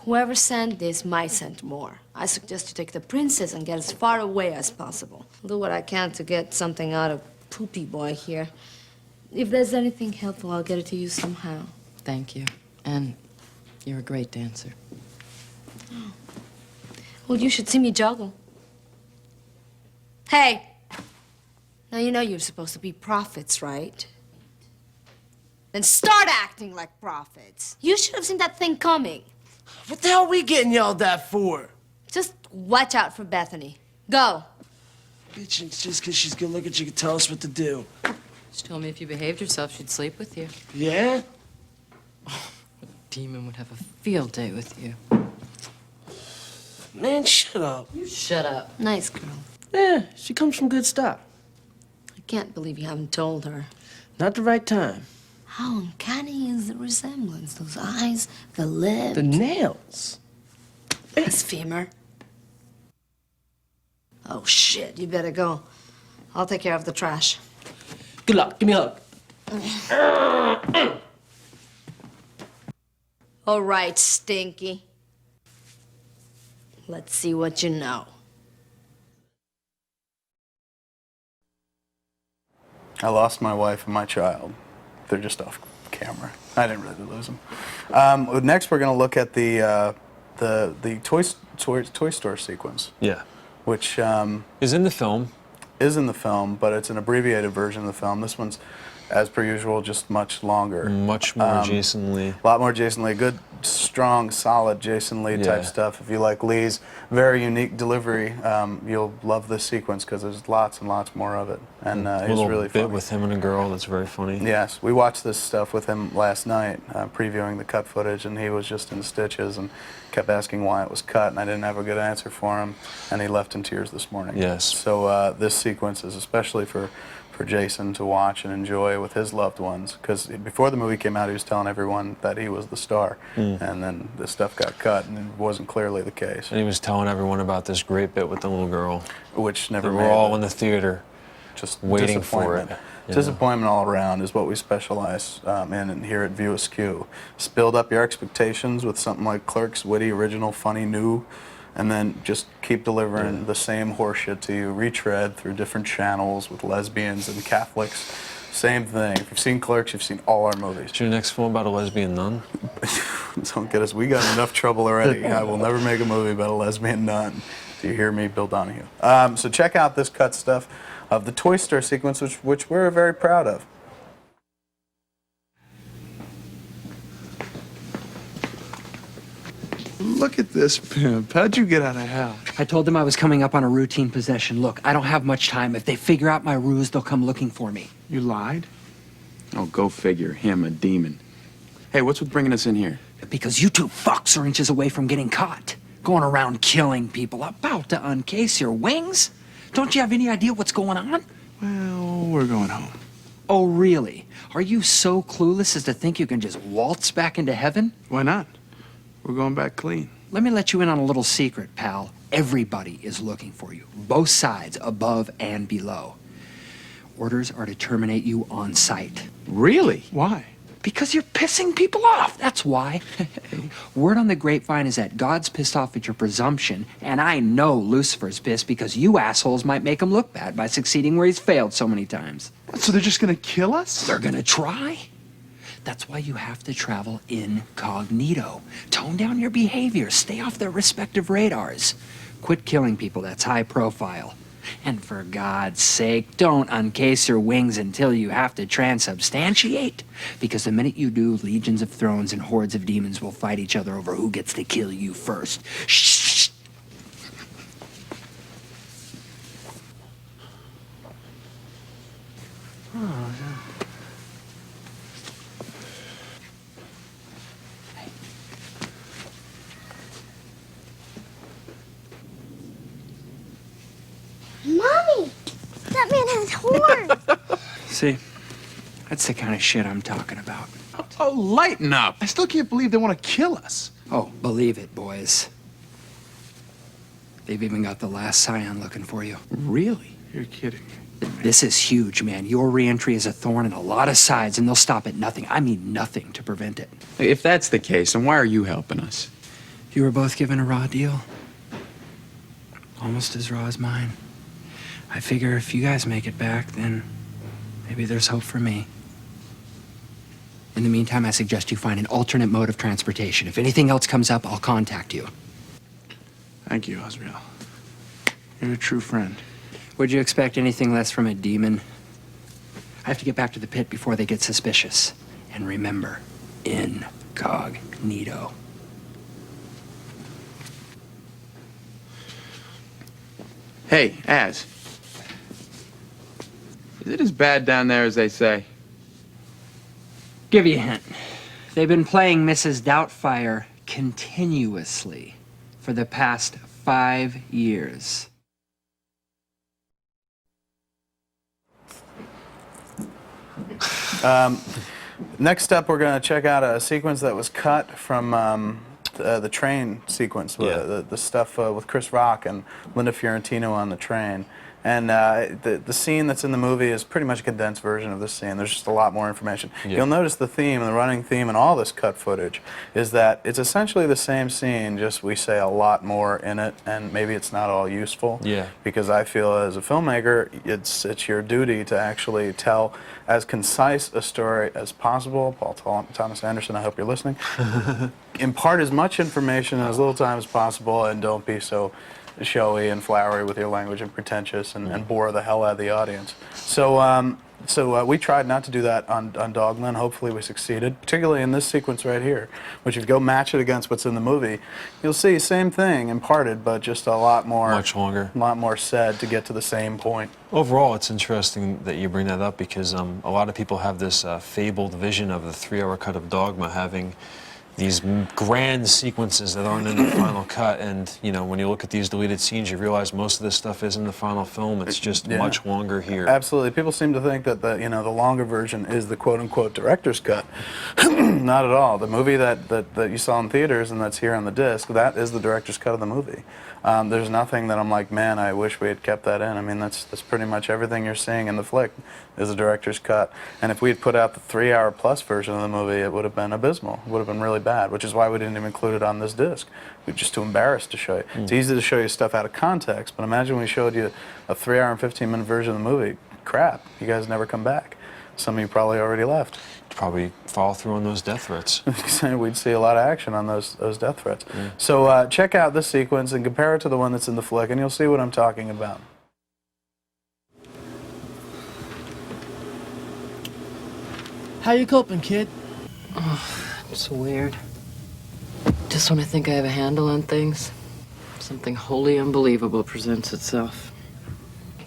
Whoever sent this might send more. I suggest you take the princess and get as far away as possible. I'll do what I can to get something out of Poopy Boy here. If there's anything helpful, I'll get it to you somehow. Thank you. And you're a great dancer. Oh. Well, you should see me juggle. Hey! Now, you know you're supposed to be prophets, right? Then start acting like prophets. You should have seen that thing coming. What the hell are we getting yelled at for? Just watch out for Bethany. Go. Bitch, it's just because she's good looking, she can tell us what to do. She told me if you behaved yourself, she'd sleep with you. Yeah? A demon would have a field day with you. Man, shut up. You shut up. Nice girl. Yeah, she comes from good stuff. I can't believe you haven't told her. Not the right time. How uncanny is the resemblance? Those eyes, the lips. The nails. Blasphemer. Oh, shit. You better go. I'll take care of the trash. Good luck. Give me a hug. All right, Stinky. Let's see what you know. I lost my wife and my child. They're just off camera. I didn't really lose them. Next, we're going to look at the Toy Store sequence. Yeah. Which is in the film. Is in the film, but it's an abbreviated version of the film. This one's, as per usual, just much longer. Much more Jason Lee. A lot more Jason Lee. Good, strong, solid Jason Lee type stuff. If you like Lee's very unique delivery, you'll love this sequence because there's lots and lots more of it. And he's really funny. Bit with him and a girl that's very funny. Yes, we watched this stuff with him last night, previewing the cut footage, and he was just in stitches and kept asking why it was cut, and I didn't have a good answer for him, and he left in tears this morning. Yes. So this sequence is especially for Jason to watch and enjoy with his loved ones, because before the movie came out, he was telling everyone that he was the star, and then this stuff got cut, and it wasn't clearly the case. And he was telling everyone about this great bit with the little girl, which never. We're all in the theater, just waiting for it. Disappointment all around is what we specialize in and here at View Askew. Build up your expectations with something like Clerks, witty, original, funny, new, and then just keep delivering the same horseshit to you, retread through different channels with lesbians and Catholics. Same thing. If you've seen Clerks, you've seen all our movies. Is your next film about a lesbian nun? Don't get us. We got enough trouble already. I will never make a movie about a lesbian nun. Do you hear me, Bill Donahue? So check out this cut stuff of the Toy Store sequence, which we're very proud of. Look at this pimp. How'd you get out of hell? I told them I was coming up on a routine possession. Look, I don't have much time. If they figure out my ruse, they'll come looking for me. You lied? Oh, go figure. Him, a demon. Hey, what's with bringing us in here? Because you two fucks are inches away from getting caught. Going around killing people, about to uncase your wings. Don't you have any idea what's going on? Well, we're going home. Oh, really? Are you so clueless as to think you can just waltz back into heaven? Why not? We're going back clean. Let me let you in on a little secret, pal. Everybody is looking for you. Both sides, above and below. Orders are to terminate you on sight. Really? Why? Because you're pissing people off, that's why. Word on the grapevine is that God's pissed off at your presumption, and I know Lucifer's pissed because you assholes might make him look bad by succeeding where he's failed so many times. So they're just gonna kill us? They're gonna try. That's why you have to travel incognito. Tone down your behavior, stay off their respective radars. Quit killing people, that's high profile. And for God's sake, don't uncase your wings until you have to transubstantiate. Because the minute you do, legions of thrones and hordes of demons will fight each other over who gets to kill you first. Shh. Oh, Mommy! That man has horns! See? That's the kind of shit I'm talking about. Oh, lighten up. I still can't believe they want to kill us. Oh, believe it, boys. They've even got the last scion looking for you. Really? You're kidding me. This is huge, man. Your re-entry is a thorn in a lot of sides, and they'll stop at nothing. I mean nothing to prevent it. If that's the case, then why are you helping us? You were both given a raw deal. Almost as raw as mine. I figure if you guys make it back, then maybe there's hope for me. In the meantime, I suggest you find an alternate mode of transportation. If anything else comes up, I'll contact you. Thank you, Osriel. You're a true friend. Would you expect anything less from a demon? I have to get back to the pit before they get suspicious. And remember, incognito. Hey, Az. Is it as bad down there as they say? Give you a hint. They've been playing Mrs. Doubtfire continuously for the past 5 years. Next up, we're going to check out a sequence that was cut from the train sequence, the stuff with Chris Rock and Linda Fiorentino on the train. And the scene that's in the movie is pretty much a condensed version of this scene. There's just a lot more information. Yeah. You'll notice the theme, the running theme in all this cut footage is that it's essentially the same scene, just we say a lot more in it, and maybe it's not all useful. Yeah. Because I feel as a filmmaker, it's your duty to actually tell as concise a story as possible. Paul Thomas Anderson, I hope you're listening. Impart as much information in as little time as possible, and don't be so showy and flowery with your language and pretentious and bore the hell out of the audience. So we tried not to do that on Dogma, and hopefully we succeeded, particularly in this sequence right here, which if you go match it against what's in the movie, you'll see same thing imparted, but just a lot more, much longer, a lot more said to get to the same point. Overall, it's interesting that you bring that up because a lot of people have this fabled vision of the 3-hour cut of Dogma having these grand sequences that aren't in the final cut, and you know, when you look at these deleted scenes, you realize most of this stuff is in the final film. It's just much longer here. Absolutely. People seem to think that the longer version is the quote-unquote director's cut. Not at all. The movie that you saw in theaters and that's here on the disc, that is the director's cut of the movie. There's nothing that I'm like, man, I wish we had kept that in. I mean, that's pretty much everything you're seeing in the flick is the director's cut. And if we had put out the 3-hour plus version of the movie, it would have been abysmal. It would have been really bad, which is why we didn't even include it on this disc. We're just too embarrassed to show you. It's easy to show you stuff out of context, but imagine we showed you a 3-hour and 15-minute version of the movie. Crap, you guys never come back. Some of you probably already left. Probably follow through on those death threats. We'd see a lot of action on those death threats. Yeah. So check out this sequence and compare it to the one that's in the flick, and you'll see what I'm talking about. How you coping, kid? Oh, it's weird. Just when I think I have a handle on things, something wholly unbelievable presents itself.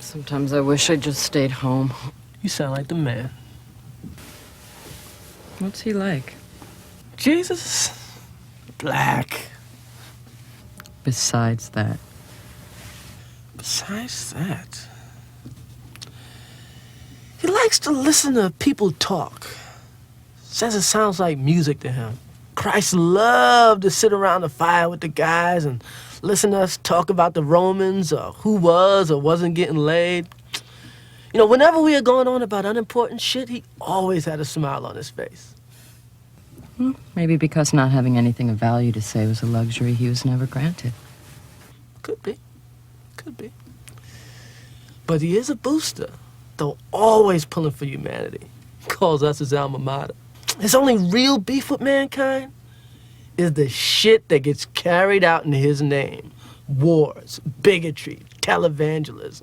Sometimes I wish I'd just stayed home. You sound like the man. What's he like? Jesus? Black. Besides that. Besides that? He likes to listen to people talk. Says it sounds like music to him. Christ loved to sit around the fire with the guys and listen to us talk about the Romans or who was or wasn't getting laid. You know, whenever we were going on about unimportant shit, he always had a smile on his face. Maybe because not having anything of value to say was a luxury he was never granted. Could be. Could be. But he is a booster, though always pulling for humanity. Calls us his alma mater. His only real beef with mankind is the shit that gets carried out in his name. Wars, bigotry, televangelism.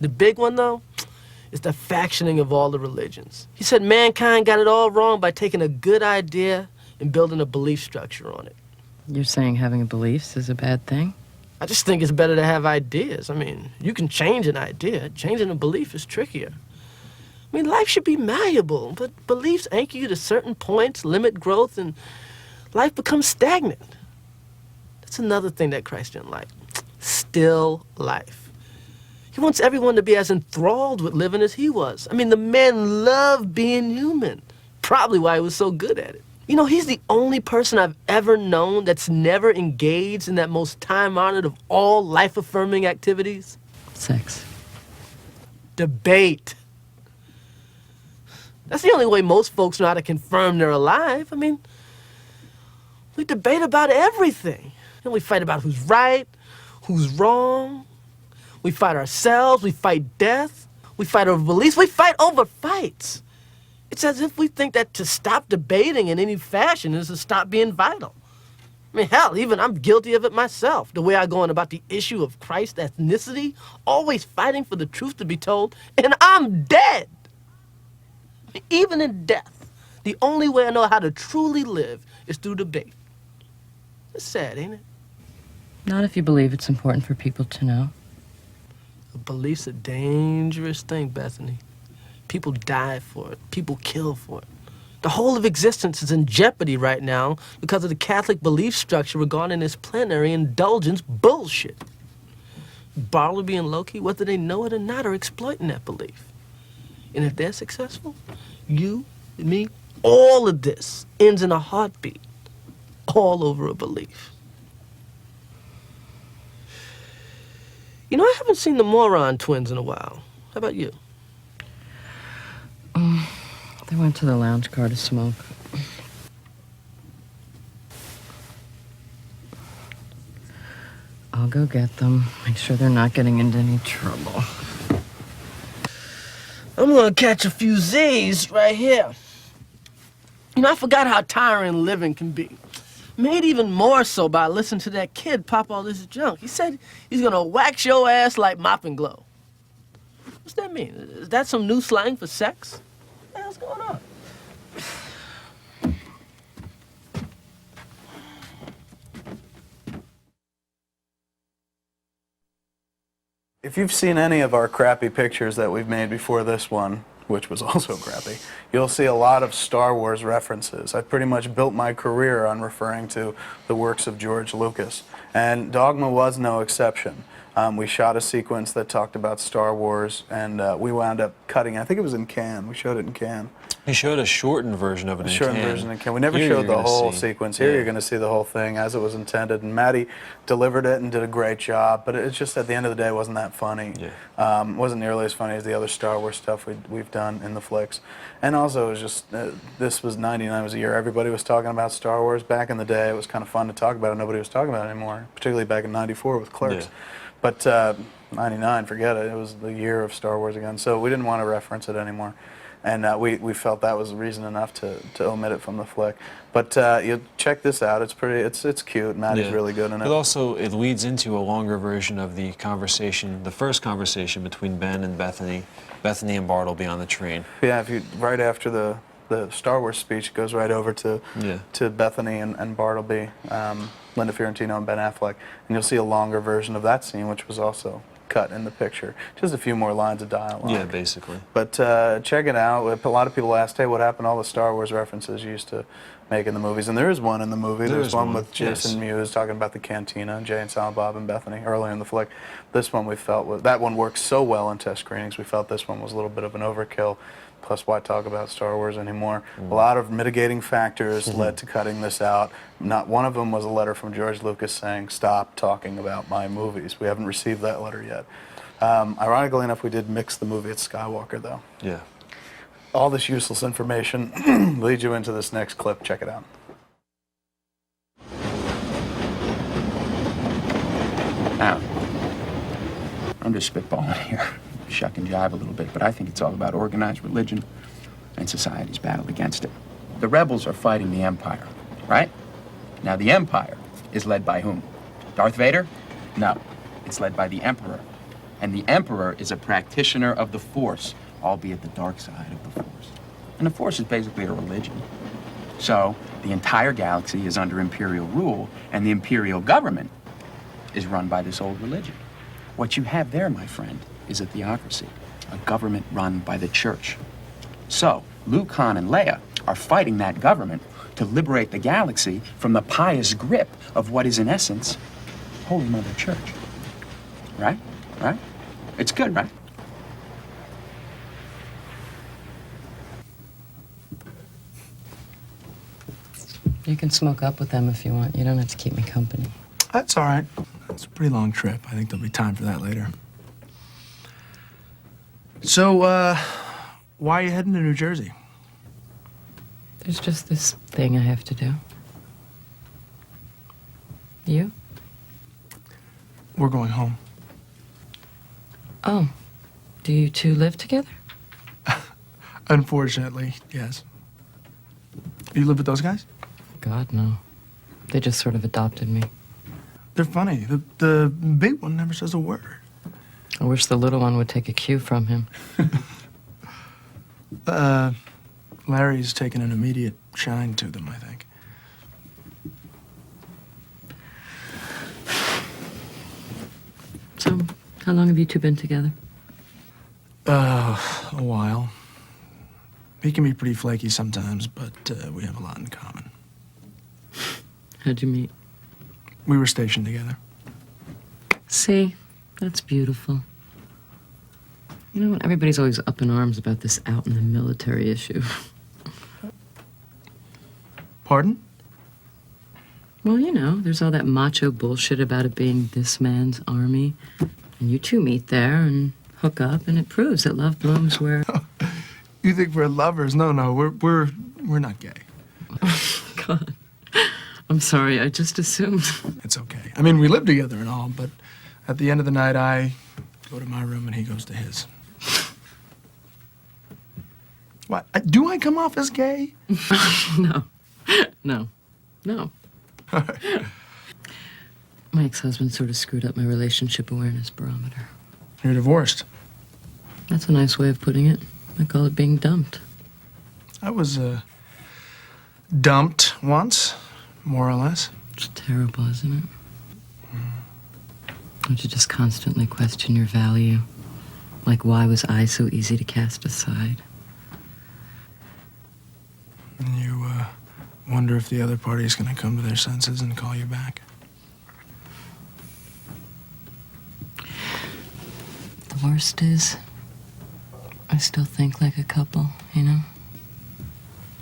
The big one, though, is the factioning of all the religions. He said mankind got it all wrong by taking a good idea and building a belief structure on it. You're saying having a belief is a bad thing? I just think it's better to have ideas. I mean, you can change an idea. Changing a belief is trickier. I mean, life should be malleable, but beliefs anchor you to certain points, limit growth, and life becomes stagnant. That's another thing that Christ didn't like. Still life. He wants everyone to be as enthralled with living as he was. I mean, the man loved being human. Probably why he was so good at it. You know, he's the only person I've ever known that's never engaged in that most time-honored of all life-affirming activities. Sex. Debate. That's the only way most folks know how to confirm they're alive. I mean, we debate about everything. And we fight about who's right, who's wrong. We fight ourselves, we fight death, we fight over beliefs, we fight over fights. It's as if we think that to stop debating in any fashion is to stop being vital. I mean, hell, even I'm guilty of it myself. The way I go on about the issue of Christ's ethnicity, always fighting for the truth to be told, and I'm dead. Even in death, The only way I know how to truly live is through debate. It's sad, ain't it? Not if you believe it's important for people to know. A belief's a dangerous thing, Bethany. People die for it. People kill for it. The whole of existence is in jeopardy right now because of the Catholic belief structure regarding this plenary indulgence bullshit. Bartleby and Loki, whether they know it or not, are exploiting that belief. And if they're successful, you and me, all of this ends in a heartbeat, all over a belief. You know, I haven't seen the Moron twins in a while. How about you? They went to the lounge car to smoke. I'll go get them. Make sure they're not getting into any trouble. I'm gonna catch a few Z's right here. You know, I forgot how tiring living can be. Made even more so by listening to that kid pop all this junk. He said he's gonna wax your ass like mop and glow. What's that mean? Is that some new slang for sex? What the hell's going on? If you've seen any of our crappy pictures that we've made before this one, which was also crappy, you'll see a lot of Star Wars references. I pretty much built my career on referring to the works of George Lucas, and Dogma was no exception. We shot a sequence that talked about Star Wars, and we wound up cutting, I think it was in Cannes. We showed it in Cannes. You showed a shortened version of it in Cannes. A shortened version in Cannes. We never showed the whole sequence. Here you're going to see the whole thing as it was intended, and Maddie delivered it and did a great job, but it's just at the end of the day it wasn't that funny. It wasn't nearly as funny as the other Star Wars stuff we've done in the flicks. And also it was just, this was 99 was a year everybody was talking about Star Wars. Back in the day it was kind of fun to talk about it. Nobody was talking about it anymore, particularly back in 94 with Clerks. But 99, forget it. It was the year of Star Wars again. So we didn't want to reference it anymore. And we felt that was reason enough to omit it from the flick. But you check this out. It's pretty. It's cute. Maddie's really good in it. But also, it leads into a longer version of the conversation, the first conversation between Ben and Bethany and Bartleby on the train. Yeah, if you right after the Star Wars speech, it goes right over to Bethany and Bartleby, Linda Fiorentino and Ben Affleck, and you'll see a longer version of that scene, which was also cut in the picture. Just a few more lines of dialogue. Yeah, basically. But check it out. A lot of people asked, hey, what happened to all the Star Wars references you used to make in the movies? And there is one in the movie. There's one with Jason Mewes talking about the cantina, Jay and Silent Bob and Bethany earlier in the flick. This one we felt, that one worked so well in test screenings, we felt this one was a little bit of an overkill. Plus, why talk about Star Wars anymore? A lot of mitigating factors led to cutting this out. Not one of them was a letter from George Lucas saying, stop talking about my movies. We haven't received that letter yet. Ironically enough, we did mix the movie at Skywalker, though. Yeah. All this useless information leads you into this next clip. Check it out. Now, I'm just spitballing here. Shuck and jive a little bit, but I think it's all about organized religion and society's battle against it. The rebels are fighting the Empire, right? Now, the Empire is led by whom? Darth Vader? No, it's led by the Emperor. And the Emperor is a practitioner of the Force, albeit the dark side of the Force. And the Force is basically a religion. So, the entire galaxy is under Imperial rule, and the Imperial government is run by this old religion. What you have there, my friend, is a theocracy, a government run by the church. So, Luke, Han, and Leia are fighting that government to liberate the galaxy from the pious grip of what is, in essence, Holy Mother Church. Right? Right? It's good, right? You can smoke up with them if you want. You don't have to keep me company. That's all right. It's a pretty long trip. I think there'll be time for that later. So, why are you heading to New Jersey? There's just this thing I have to do. You? We're going home. Oh. Do you two live together? Unfortunately, yes. You live with those guys? God, no. They just sort of adopted me. They're funny. The big one never says a word. I wish the little one would take a cue from him. Larry's taken an immediate shine to them, I think. So, how long have you two been together? A while. He can be pretty flaky sometimes, but we have a lot in common. How'd you meet? We were stationed together. See, that's beautiful. You know what? Everybody's always up in arms about this out in the military issue. Pardon? Well, you know, there's all that macho bullshit about it being this man's army. And you two meet there and hook up, and it proves that love blooms where... You think we're lovers? No, we're not gay. God. I'm sorry, I just assumed. It's okay. I mean, we live together and all, but at the end of the night, I go to my room and he goes to his. What? Do I come off as gay? No. My ex-husband sort of screwed up my relationship awareness barometer. You're divorced. That's a nice way of putting it. I call it being dumped. I was, dumped once, more or less. It's terrible, isn't it? Don't you just constantly question your value? Like, why was I so easy to cast aside? And you, wonder if the other party's gonna come to their senses and call you back. The worst is, I still think like a couple, you know?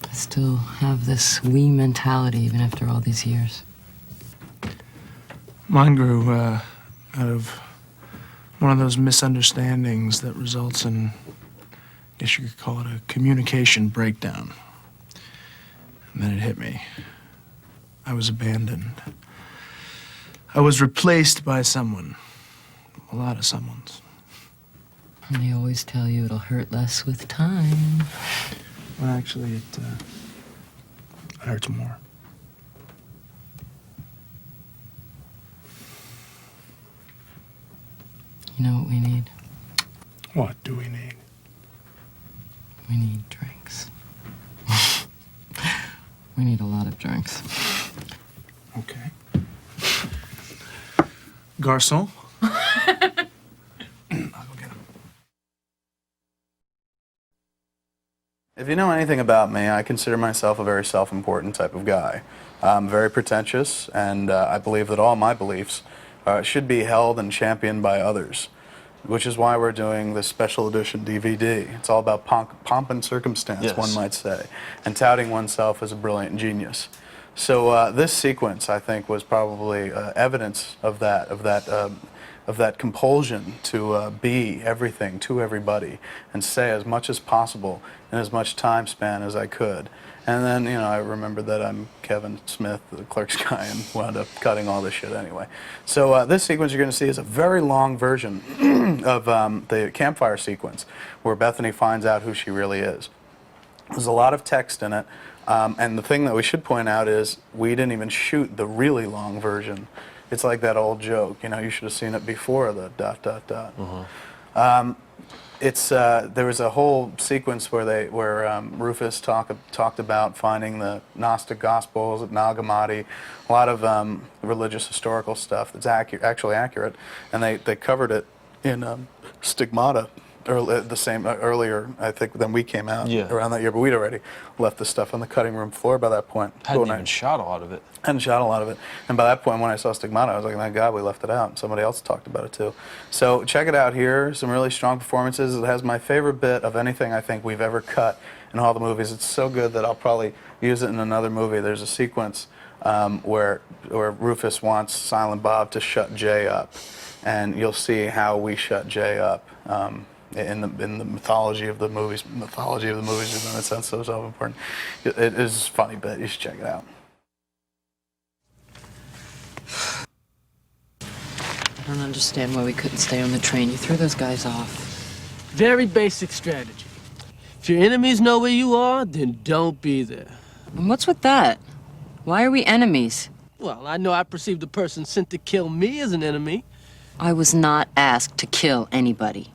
I still have this we mentality even after all these years. Mine grew, out of one of those misunderstandings that results in, I guess you could call it a communication breakdown. And then it hit me. I was abandoned. I was replaced by someone. A lot of someones. And they always tell you it'll hurt less with time. Well, actually, it hurts more. You know what we need? What do we need? We need drinks. We need a lot of drinks. Okay. Garçon? If you know anything about me, I consider myself a very self-important type of guy. I'm very pretentious, and I believe that all my beliefs should be held and championed by others, which is why we're doing this special edition DVD. It's all about pomp and circumstance, yes, one might say, and touting oneself as a brilliant genius. So this sequence, I think, was probably evidence of that compulsion to be everything to everybody and say as much as possible in as much time span as I could. And then, you know, I remembered that I'm Kevin Smith, the clerk's guy, and wound up cutting all this shit anyway. So this sequence you're going to see is a very long version of the campfire sequence where Bethany finds out who she really is. There's a lot of text in it, and the thing that we should point out is we didn't even shoot the really long version. It's like that old joke, you know, you should have seen it before the ... There was a whole sequence where Rufus talked about finding the Gnostic Gospels at Nag Hammadi, a lot of religious historical stuff that's actually accurate, and they covered it in Stigmata. Earlier, I think, than we came out around that year, but we'd already left the stuff on the cutting room floor by that point. Hadn't even shot a lot of it. Hadn't shot a lot of it. And by that point, when I saw Stigmata, I was like, thank God we left it out. And somebody else talked about it too. So check it out here. Some really strong performances. It has my favorite bit of anything I think we've ever cut in all the movies. It's so good that I'll probably use it in another movie. There's a sequence where Rufus wants Silent Bob to shut Jay up. And you'll see how we shut Jay up. In the mythology of the movies, in a sense, so self-important. It is a funny bit. You should check it out. I don't understand why we couldn't stay on the train. You threw those guys off. Very basic strategy. If your enemies know where you are, then don't be there. And what's with that? Why are we enemies? Well, I know I perceive the person sent to kill me as an enemy. I was not asked to kill anybody.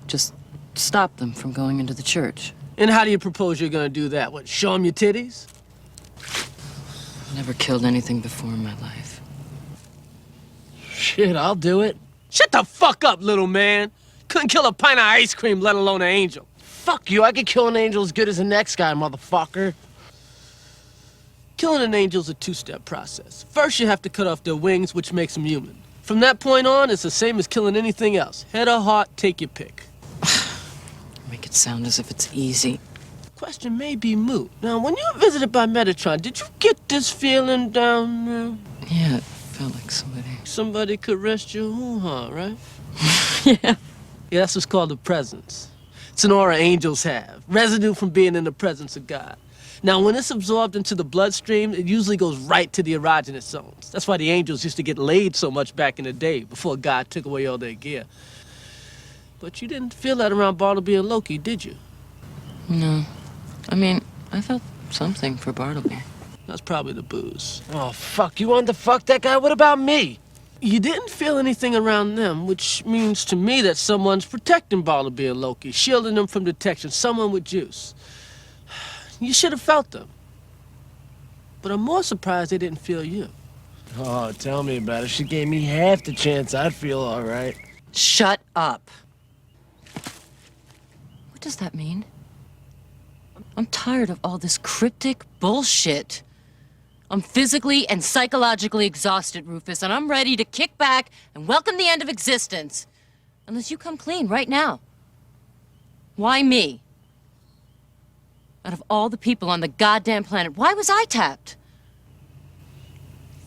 Just stop them from going into the church. And how do you propose you're gonna do that? What, show him your titties? I've never killed anything before in my life. Shit, I'll do it. Shut the fuck up, little man. Couldn't kill a pint of ice cream, let alone an angel. Fuck you, I could kill an angel as good as the next guy, motherfucker. Killing an angel's a two-step process. First, you have to cut off their wings, which makes them human. From that point on, it's the same as killing anything else. Head or heart, take your pick. Make it sound as if it's easy. Question may be moot. Now, when you were visited by Metatron, did you get this feeling down there? Yeah, it felt like Somebody caressed your hoo-ha, right? Yeah. Yeah, that's what's called a presence. It's an aura angels have, residue from being in the presence of God. Now, when it's absorbed into the bloodstream, it usually goes right to the erogenous zones. That's why the angels used to get laid so much back in the day, before God took away all their gear. But you didn't feel that around Bartleby and Loki, did you? No. I mean, I felt something for Bartleby. That's probably the booze. Oh, fuck, you wanted to fuck that guy? What about me? You didn't feel anything around them, which means to me that someone's protecting Bartleby and Loki, shielding them from detection, someone with juice. You should have felt them. But I'm more surprised they didn't feel you. Oh, tell me about it. She gave me half the chance I'd feel all right. Shut up. What does that mean? I'm tired of all this cryptic bullshit. I'm physically and psychologically exhausted, Rufus, and I'm ready to kick back and welcome the end of existence. Unless you come clean right now. Why me? Out of all the people on the goddamn planet, why was I tapped?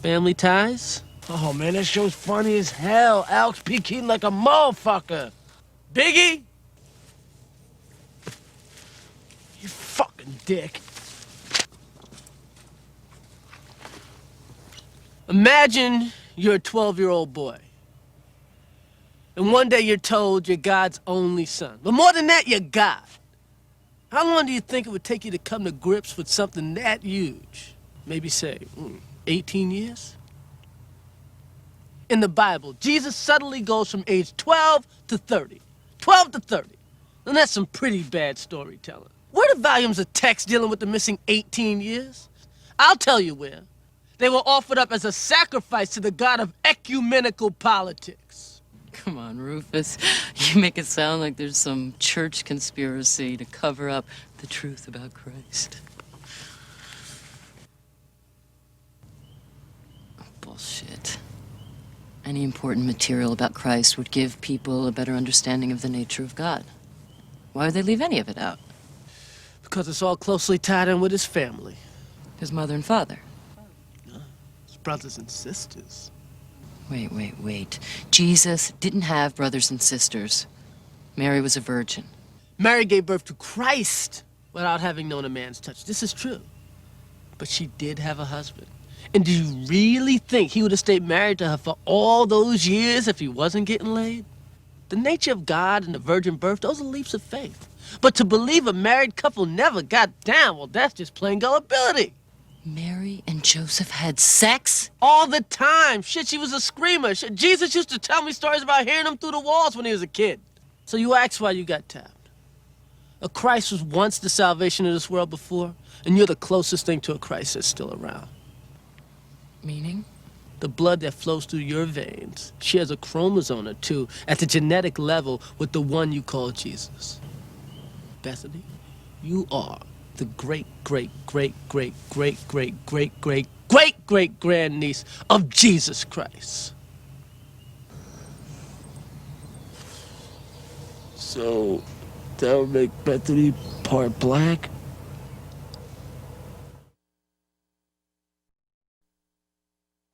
Family ties? Oh, man, that show's funny as hell. Alex P. Keaton like a motherfucker. Biggie? You fucking dick. Imagine you're a 12-year-old boy. And one day you're told you're God's only son. But more than that, you're God. How long do you think it would take you to come to grips with something that huge? Maybe say, 18 years? In the Bible, Jesus suddenly goes from age 12 to 30. 12 to 30. And that's some pretty bad storytelling. Where are the volumes of text dealing with the missing 18 years? I'll tell you where. They were offered up as a sacrifice to the god of ecumenical politics. Come on, Rufus. You make it sound like there's some church conspiracy to cover up the truth about Christ. Bullshit. Any important material about Christ would give people a better understanding of the nature of God. Why would they leave any of it out? Because it's all closely tied in with his family. His mother and father. His brothers and sisters. Wait. Jesus didn't have brothers and sisters. Mary was a virgin. Mary gave birth to Christ without having known a man's touch. This is true. But she did have a husband. And do you really think he would have stayed married to her for all those years if he wasn't getting laid? The nature of God and the virgin birth, those are leaps of faith. But to believe a married couple never got down, well, that's just plain gullibility. Mary and Joseph had sex? All the time. Shit, she was a screamer. Shit, Jesus used to tell me stories about hearing him through the walls when he was a kid. So you ask why you got tapped. A Christ was once the salvation of this world before, and you're the closest thing to a Christ that's still around. Meaning? The blood that flows through your veins shares a chromosome or two at the genetic level with the one you call Jesus. Bethany, you are the great-great-great-great-great-great-great-great-great-grandniece of Jesus Christ. So, that would make Bethany part black?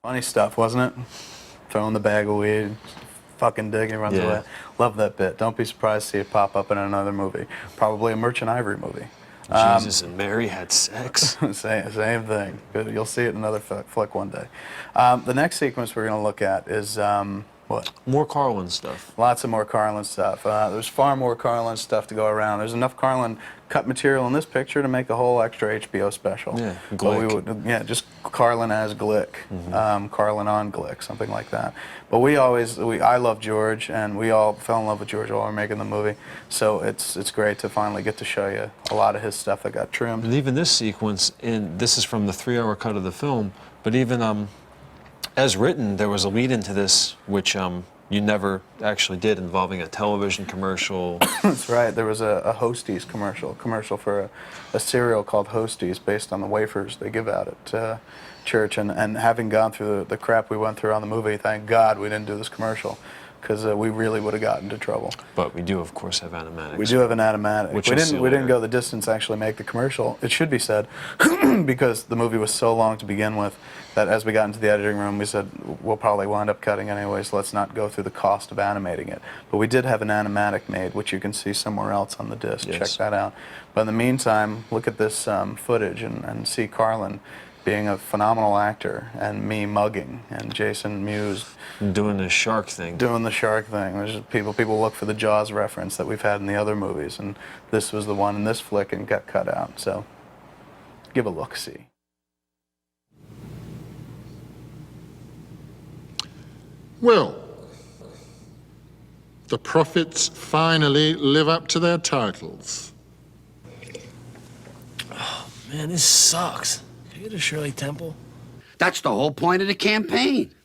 Funny stuff, wasn't it? Throwing the bag of weed, fucking digging, runs away. Love that bit. Don't be surprised to see it pop up in another movie. Probably a Merchant Ivory movie. Jesus and Mary had sex. Same thing. You'll see it in another flick one day. The next sequence we're going to look at is What? More Carlin stuff. Lots of more Carlin stuff. There's far more Carlin stuff to go around. There's enough Carlin cut material in this picture to make a whole extra HBO special. Yeah, Glick. Yeah, just Carlin as Glick, Carlin on Glick, something like that. But I love George, and we all fell in love with George while we were making the movie. So it's great to finally get to show you a lot of his stuff that got trimmed. And even this sequence, this is from the 3-hour cut of the film, but even as written, there was a lead into this, which you never actually did, involving a television commercial. That's right. There was a Hosties commercial for a cereal called Hosties, based on the wafers they give out at church. And having gone through the crap we went through on the movie, thank God we didn't do this commercial, because we really would have gotten into trouble. But we do, of course, have animatics. We do have an animatic. Which we didn't go the distance to actually make the commercial. It should be said, because the movie was so long to begin with, that as we got into the editing room, we said, we'll probably wind up cutting anyway, so let's not go through the cost of animating it. But we did have an animatic made, which you can see somewhere else on the disc. Yes. Check that out. But in the meantime, look at this footage and see Carlin being a phenomenal actor, and me mugging, and Jason Mewes doing the shark thing. Doing the shark thing. There's just people look for the Jaws reference that we've had in the other movies, and this was the one in this flick and got cut out. So give a look-see. Well, the prophets finally live up to their titles. Oh, man, this sucks. Can you get a Shirley Temple? That's the whole point of the campaign.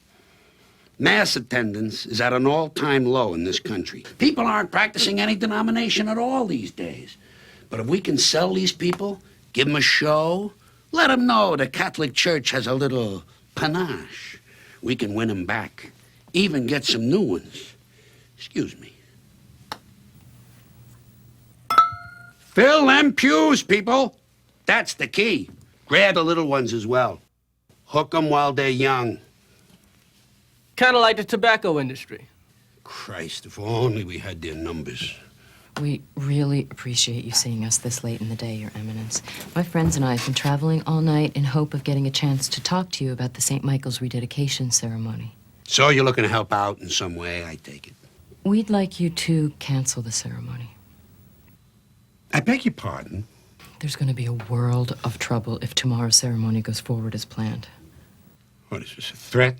Mass attendance is at an all-time low in this country. People aren't practicing any denomination at all these days. But if we can sell these people, give them a show, let them know the Catholic Church has a little panache, we can win them back. Even get some new ones. Excuse me. Fill them pews, people. That's the key. Grab the little ones as well. Hook them while they're young. Kind of like the tobacco industry. Christ, if only we had their numbers. We really appreciate you seeing us this late in the day, Your Eminence. My friends and I have been traveling all night in hope of getting a chance to talk to you about the St. Michael's rededication ceremony. So you're looking to help out in some way, I take it. We'd like you to cancel the ceremony. I beg your pardon? There's going to be a world of trouble if tomorrow's ceremony goes forward as planned. What is this, a threat?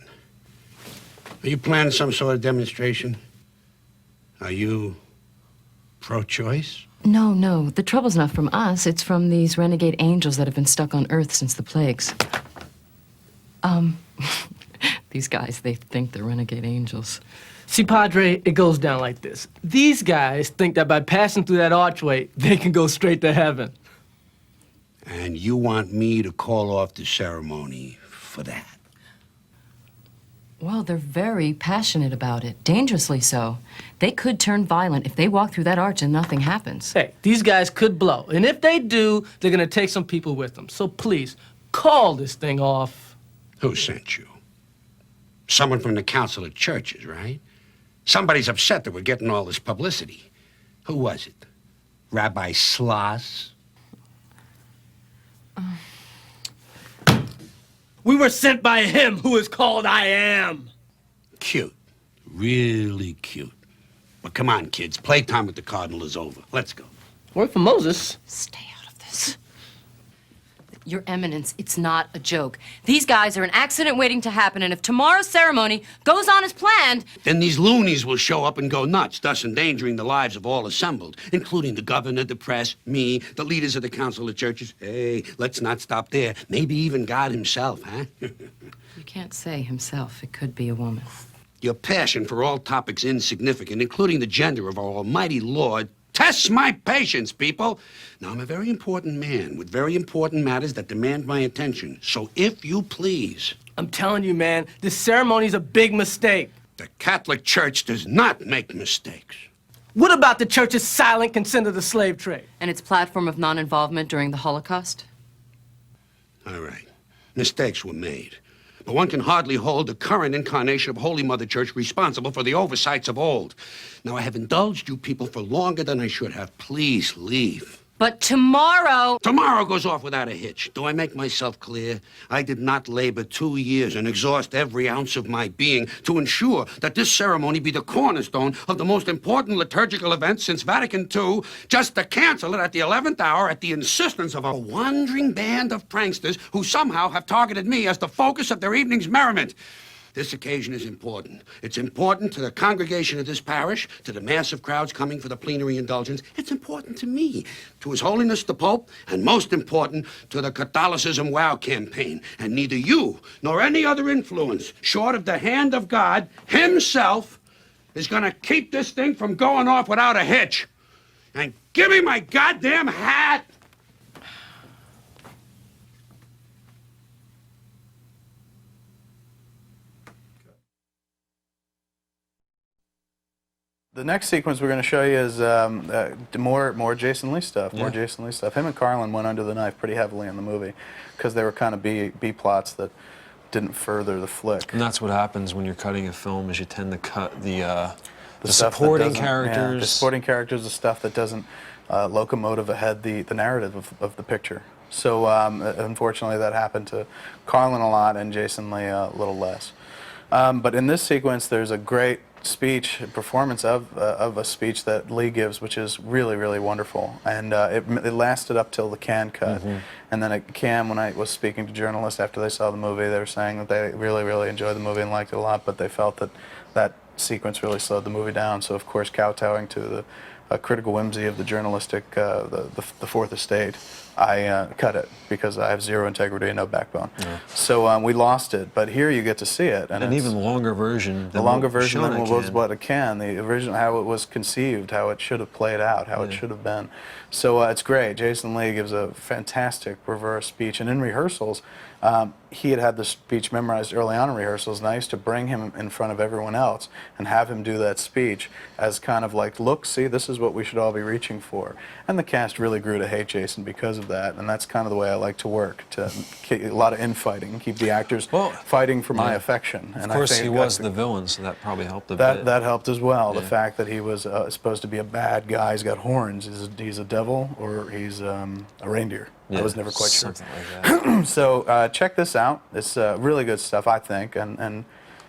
Are you planning some sort of demonstration? Are you pro-choice? No. The trouble's not from us. It's from these renegade angels that have been stuck on Earth since the plagues. These guys, they think they're renegade angels. See, Padre, it goes down like this. These guys think that by passing through that archway, they can go straight to heaven. And you want me to call off the ceremony for that? Well, they're very passionate about it, dangerously so. They could turn violent if they walk through that arch and nothing happens. Hey, these guys could blow. And if they do, they're gonna take some people with them. So please, call this thing off. Who sent you? Someone from the Council of Churches, right? Somebody's upset that we're getting all this publicity. Who was it? Rabbi Sloss? We were sent by him who is called I Am. Cute. Really cute. Well, come on, kids. Playtime with the Cardinal is over. Let's go. Word for Moses. Stay out of this. Your Eminence, it's not a joke. These guys are an accident waiting to happen, and if tomorrow's ceremony goes on as planned... Then these loonies will show up and go nuts, thus endangering the lives of all assembled, including the governor, the press, me, the leaders of the Council of Churches. Hey, let's not stop there. Maybe even God himself, huh? You can't say himself. It could be a woman. Your passion for all topics insignificant, including the gender of our almighty Lord, tests my patience, people. Now, I'm a very important man with very important matters that demand my attention. So if you please... I'm telling you, man, this ceremony's a big mistake. The Catholic Church does not make mistakes. What about the Church's silent consent of the slave trade? And its platform of non-involvement during the Holocaust? All right. Mistakes were made. But one can hardly hold the current incarnation of Holy Mother Church responsible for the oversights of old. Now, I have indulged you people for longer than I should have. Please leave. But tomorrow... Tomorrow goes off without a hitch. Do I make myself clear? I did not labor 2 years and exhaust every ounce of my being to ensure that this ceremony be the cornerstone of the most important liturgical event since Vatican II, just to cancel it at the 11th hour at the insistence of a wandering band of pranksters who somehow have targeted me as the focus of their evening's merriment. This occasion is important. It's important to the congregation of this parish, to the massive crowds coming for the plenary indulgence. It's important to me, to His Holiness the Pope, and most important, to the Catholicism Wow campaign. And neither you nor any other influence, short of the hand of God himself, is gonna keep this thing from going off without a hitch. And give me my goddamn hat! The next sequence we're going to show you is more Jason Lee stuff. More Jason Lee stuff. Him and Carlin went under the knife pretty heavily in the movie because they were kind of B plots that didn't further the flick. And that's what happens when you're cutting a film, is you tend to cut the supporting characters. Yeah, the supporting characters, the stuff that doesn't locomotive ahead the narrative of the picture. So unfortunately that happened to Carlin a lot and Jason Lee a little less. But in this sequence there's a great performance of a speech that Lee gives, which is really, really wonderful. And it lasted up till the Cannes cut. And then at Cannes, when I was speaking to journalists after they saw the movie, they were saying that they really, really enjoyed the movie and liked it a lot, but they felt that that sequence really slowed the movie down. So, of course, kowtowing to the critical whimsy of the journalistic, the Fourth Estate, I cut it because I have zero integrity and no backbone. So we lost it, but here you get to see it, and an even longer version. The longer version than was what it can. The original, how it was conceived, how it should have played out, how it should have been. So it's great. Jason Lee gives a fantastic reverse speech, and in rehearsals, he had the speech memorized early on in rehearsals, and I used to bring him in front of everyone else and have him do that speech as kind of like, look, see, this is what we should all be reaching for. And the cast really grew to hate Jason because of that, and that's kind of the way I like to work, to a lot of infighting, keep the actors fighting for my affection. And of course, he was the villain, so that probably helped a bit. That helped as well. The fact that he was supposed to be a bad guy, he's got horns, he's a devil, or he's a reindeer. I was never quite sure. Something like that. So check this out. It's really good stuff, I think. And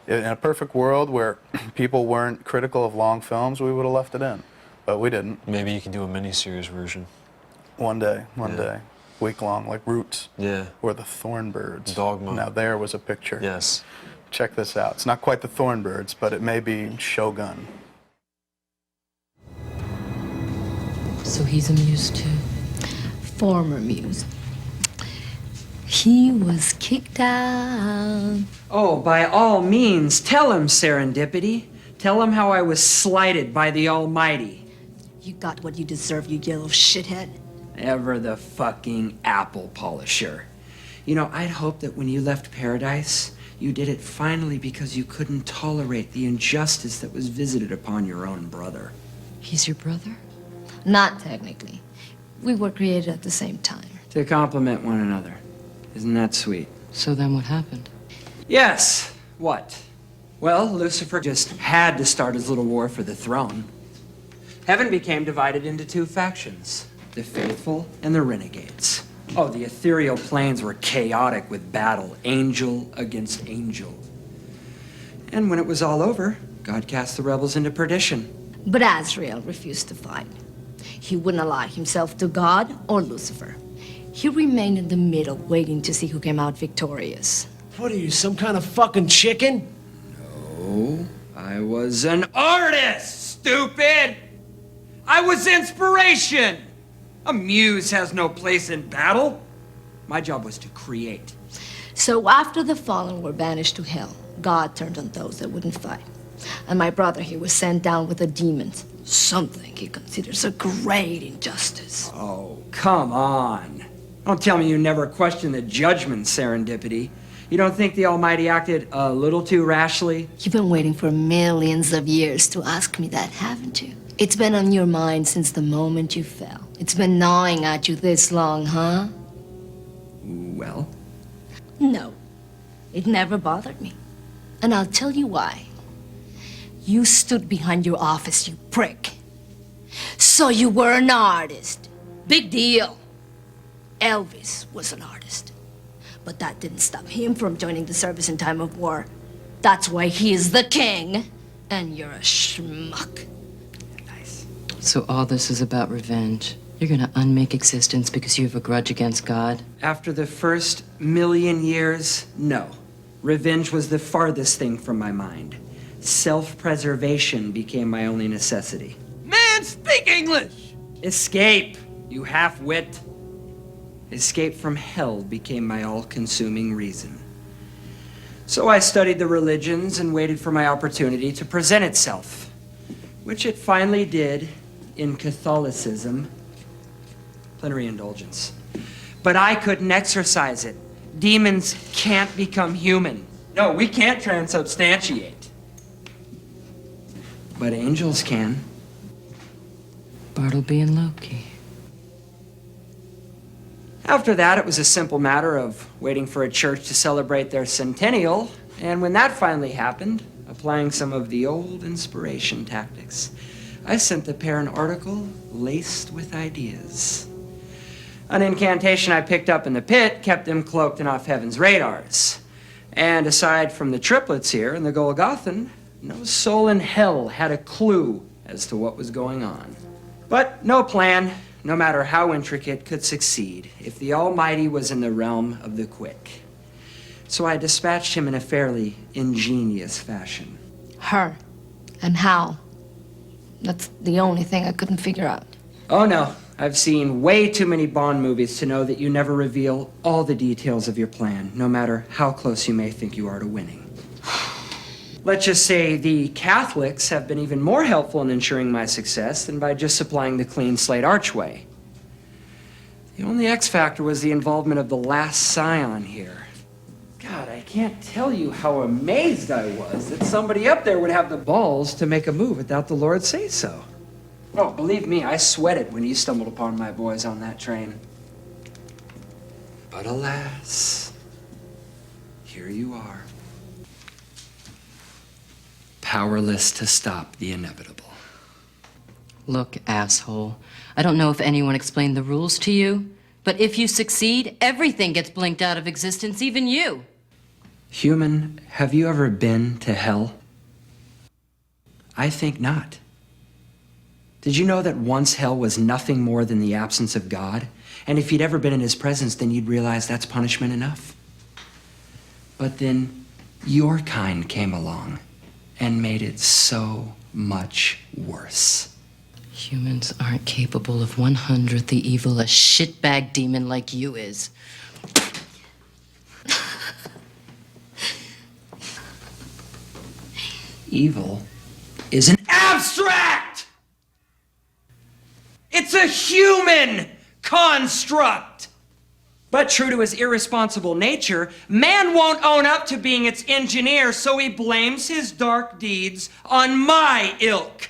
in a perfect world where people weren't critical of long films, we would have left it in. But we didn't. Maybe you can do a miniseries version. One day. Week long, like Roots. Yeah. Or the Thornbirds. Dogma. Now there was a picture. Yes. Check this out. It's not quite the Thornbirds, but it may be Shogun. So he's a muse too. Former muse. He was kicked out. Oh, by all means, tell him, Serendipity. Tell him how I was slighted by the Almighty. You got what you deserve, you yellow shithead. Ever the fucking apple polisher. You know, I'd hoped that when you left paradise, you did it finally because you couldn't tolerate the injustice that was visited upon your own brother. He's your brother? Not technically. We were created at the same time. To complement one another. Isn't that sweet? So then what happened? Yes. What? Well, Lucifer just had to start his little war for the throne. Heaven became divided into two factions, the faithful and the renegades. Oh, the ethereal planes were chaotic with battle, angel against angel. And when it was all over, God cast the rebels into perdition. But Azrael refused to fight. He wouldn't ally himself to God or Lucifer. He remained in the middle, waiting to see who came out victorious. What are you, some kind of fucking chicken? No, I was an artist, stupid! I was inspiration! A muse has no place in battle. My job was to create. So after the fallen were banished to hell, God turned on those that wouldn't fight. And my brother here was sent down with the demons. Something he considers a great injustice. Oh, come on. Don't tell me you never questioned the judgment, Serendipity. You don't think the Almighty acted a little too rashly? You've been waiting for millions of years to ask me that, haven't you? It's been on your mind since the moment you fell. It's been gnawing at you this long, huh? Well? No, it never bothered me. And I'll tell you why. You stood behind your office, you prick. So you were an artist. Big deal. Elvis was an artist. But that didn't stop him from joining the service in time of war. That's why he's the king, and you're a schmuck. So all this is about revenge. You're gonna unmake existence because you have a grudge against God? After the first 1,000,000 years, no. Revenge was the farthest thing from my mind. Self-preservation became my only necessity. Man, speak English! Escape, you half-wit. Escape from hell became my all-consuming reason. So I studied the religions and waited for my opportunity to present itself, which it finally did in Catholicism. Plenary indulgence. But I couldn't exercise it. Demons can't become human. No, we can't transubstantiate. But angels can. Bartleby and Loki. After that, it was a simple matter of waiting for a church to celebrate their centennial, and when that finally happened, applying some of the old inspiration tactics, I sent the pair an article laced with ideas. An incantation I picked up in the pit kept them cloaked and off heaven's radars. And aside from the triplets here and the Golgothan, no soul in hell had a clue as to what was going on. But no plan, no matter how intricate, could succeed if the Almighty was in the realm of the quick. So I dispatched him in a fairly ingenious fashion. Her. And how? That's the only thing I couldn't figure out. Oh no, I've seen way too many Bond movies to know that you never reveal all the details of your plan, no matter how close you may think you are to winning. Let's just say the Catholics have been even more helpful in ensuring my success than by just supplying the clean slate archway. The only X factor was the involvement of the last scion here. God, I can't tell you how amazed I was that somebody up there would have the balls to make a move without the Lord say so. Oh, believe me, I sweated when you stumbled upon my boys on that train. But alas, here you are. Powerless to stop the inevitable. Look, asshole. I don't know if anyone explained the rules to you, but if you succeed, everything gets blinked out of existence, even you. Human, have you ever been to hell? I think not. Did you know that once hell was nothing more than the absence of God? And if you'd ever been in his presence, then you'd realize that's punishment enough. But then your kind came along and made it so much worse. Humans aren't capable of 1/100th the evil a shitbag demon like you is. Evil is an abstract! It's a human construct! But true to his irresponsible nature, man won't own up to being its engineer, so he blames his dark deeds on my ilk.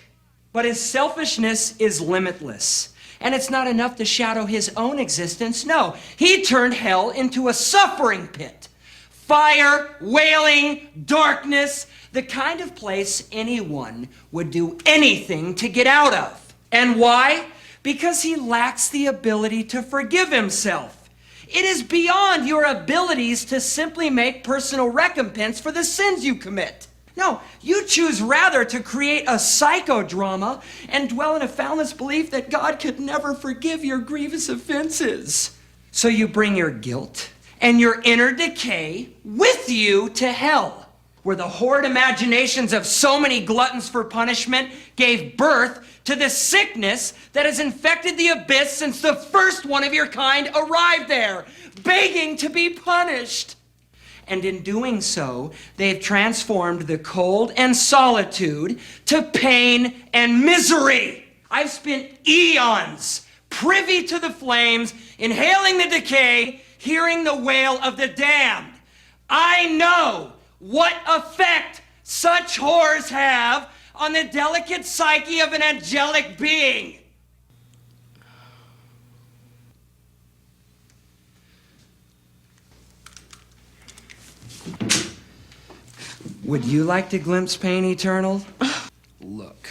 But his selfishness is limitless. And it's not enough to shadow his own existence. No, he turned hell into a suffering pit. Fire, wailing, darkness, the kind of place anyone would do anything to get out of. And why? Because he lacks the ability to forgive himself. It is beyond your abilities to simply make personal recompense for the sins you commit. No, you choose rather to create a psychodrama and dwell in a foundless belief that God could never forgive your grievous offenses. So you bring your guilt and your inner decay with you to hell, where the horrid imaginations of so many gluttons for punishment gave birth to the sickness that has infected the abyss since the first one of your kind arrived there, begging to be punished. And in doing so, they've transformed the cold and solitude to pain and misery. I've spent eons privy to the flames, inhaling the decay, hearing the wail of the damned. I know what effect such horrors have on the delicate psyche of an angelic being. Would you like to glimpse pain eternal? Look.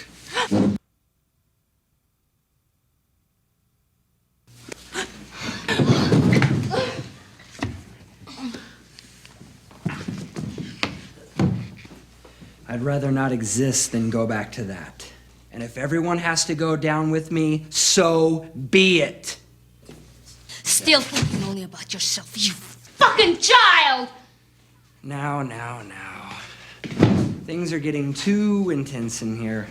I'd rather not exist than go back to that. And if everyone has to go down with me, so be it. Still thinking only about yourself, you fucking child! Now. Things are getting too intense in here.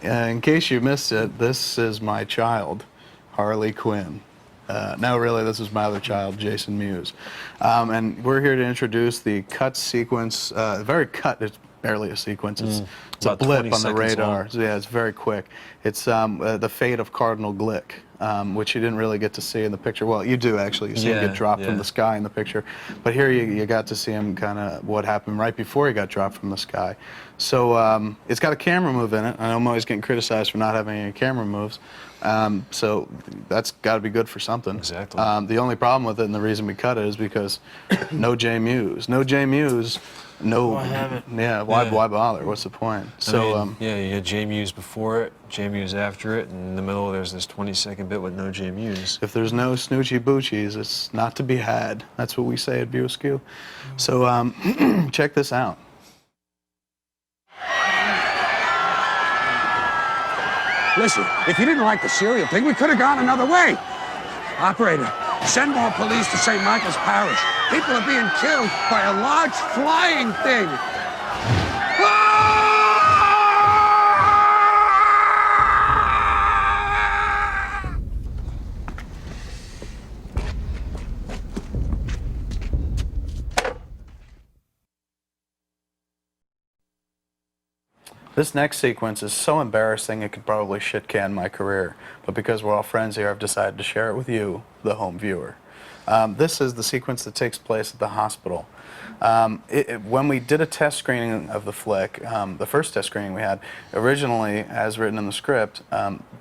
In case you missed it, this is my child, Harley Quinn. No, really, this is my other child, Jason Mewes. And we're here to introduce the cut sequence, very cut, it's barely a sequence, it's a blip on the radar. So, yeah, it's very quick. It's the fate of Cardinal Glick, which you didn't really get to see in the picture. Well, you do actually, you see him get dropped from the sky in the picture. But here you got to see him kind of what happened right before he got dropped from the sky. So it's got a camera move in it. I know I'm always getting criticized for not having any camera moves. So that's got to be good for something. Exactly. The only problem with it and the reason we cut it is because no J Mewes. No J Mewes. No. Why have it? Yeah. Why bother? What's the point? So yeah, you had J Mewes before it, J Mewes after it, and in the middle there's this 20-second bit with no J Mewes. If there's no Snoochie Boochies, it's not to be had. That's what we say at View Askew. So check this out. Listen, if you didn't like the cereal thing, we could have gone another way. Operator, send more police to St. Michael's Parish. People are being killed by a large flying thing. This next sequence is so embarrassing it could probably shit-can my career, but because we're all friends here, I've decided to share it with you, the home viewer. This is the sequence that takes place at the hospital. When we did a test screening of the flick, the first test screening we had, originally, as written in the script,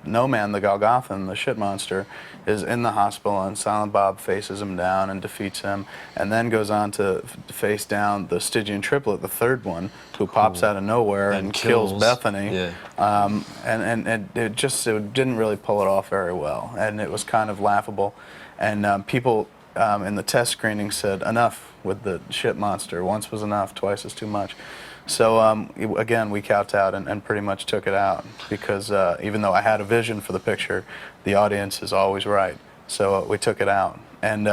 No Man, the Golgothan, the shit monster, is in the hospital and Silent Bob faces him down and defeats him, and then goes on to face down the Stygian triplet, the third one, who pops out of nowhere and kills Bethany. Yeah. And it didn't really pull it off very well, and it was kind of laughable. And people in the test screening said, enough with the shit monster. Once was enough, twice is too much. So again, we kowtowed and pretty much took it out because even though I had a vision for the picture, the audience is always right. So we took it out, and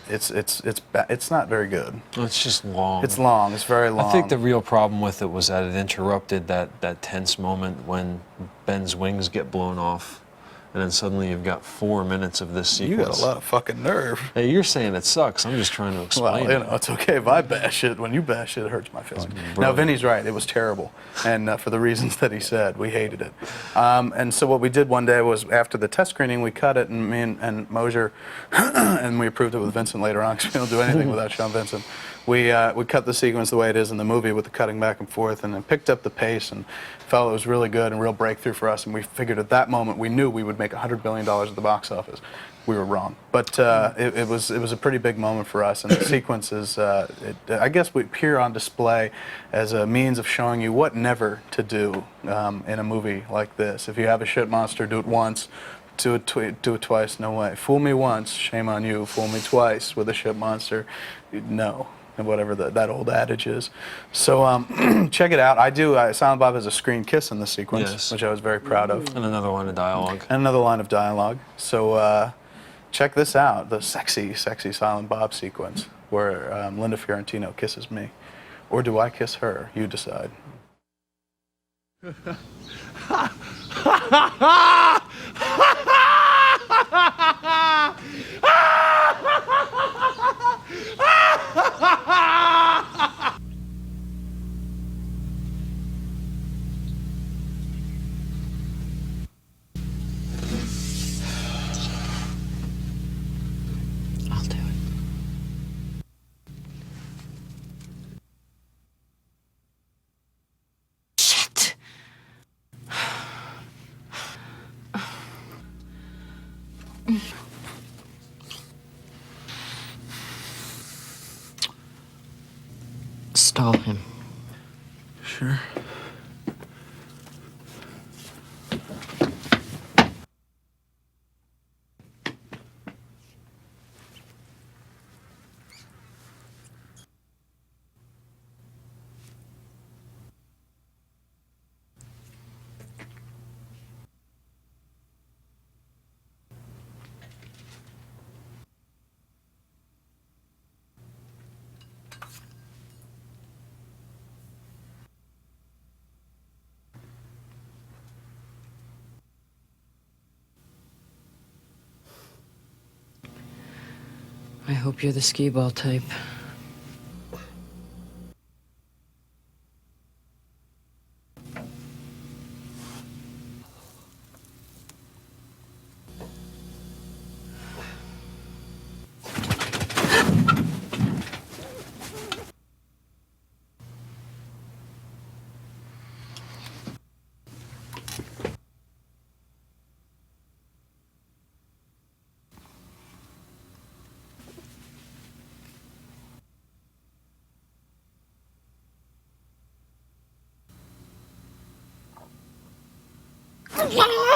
it's not very good. It's just long. It's long. It's very long. I think the real problem with it was that it interrupted that tense moment when Ben's wings get blown off. And then suddenly you've got 4 minutes of this sequence. You got a lot of fucking nerve. Hey, you're saying it sucks. I'm just trying to explain Well, you know, it's okay if I bash it. When you bash it, it hurts my feelings. Now, Vinny's right. It was terrible. And for the reasons that he said, we hated it. And so what we did one day was after the test screening, we cut it, and me and Mosier, and we approved it with Vincent later on because we don't do anything without Sean Vincent. We cut the sequence the way it is in the movie with the cutting back and forth, and then picked up the pace and felt it was really good and real breakthrough for us. And we figured at that moment we knew we would make $100 billion at the box office. We were wrong, but it was a pretty big moment for us. And the sequence is, I guess, we appear on display as a means of showing you what never to do in a movie like this. If you have a shit monster, do it once. Do it twice, no way. Fool me once, shame on you. Fool me twice with a shit monster, no. And whatever that old adage is. So check it out. Silent Bob has a screen kiss in the sequence, which I was very proud of. And another line of dialogue. And another line of dialogue. So check this out, the sexy, sexy Silent Bob sequence where Linda Fiorentino kisses me. Or do I kiss her? You decide. I'll do it. Shit. Stall him. Sure. I hope you're the skee-ball type. Yeah.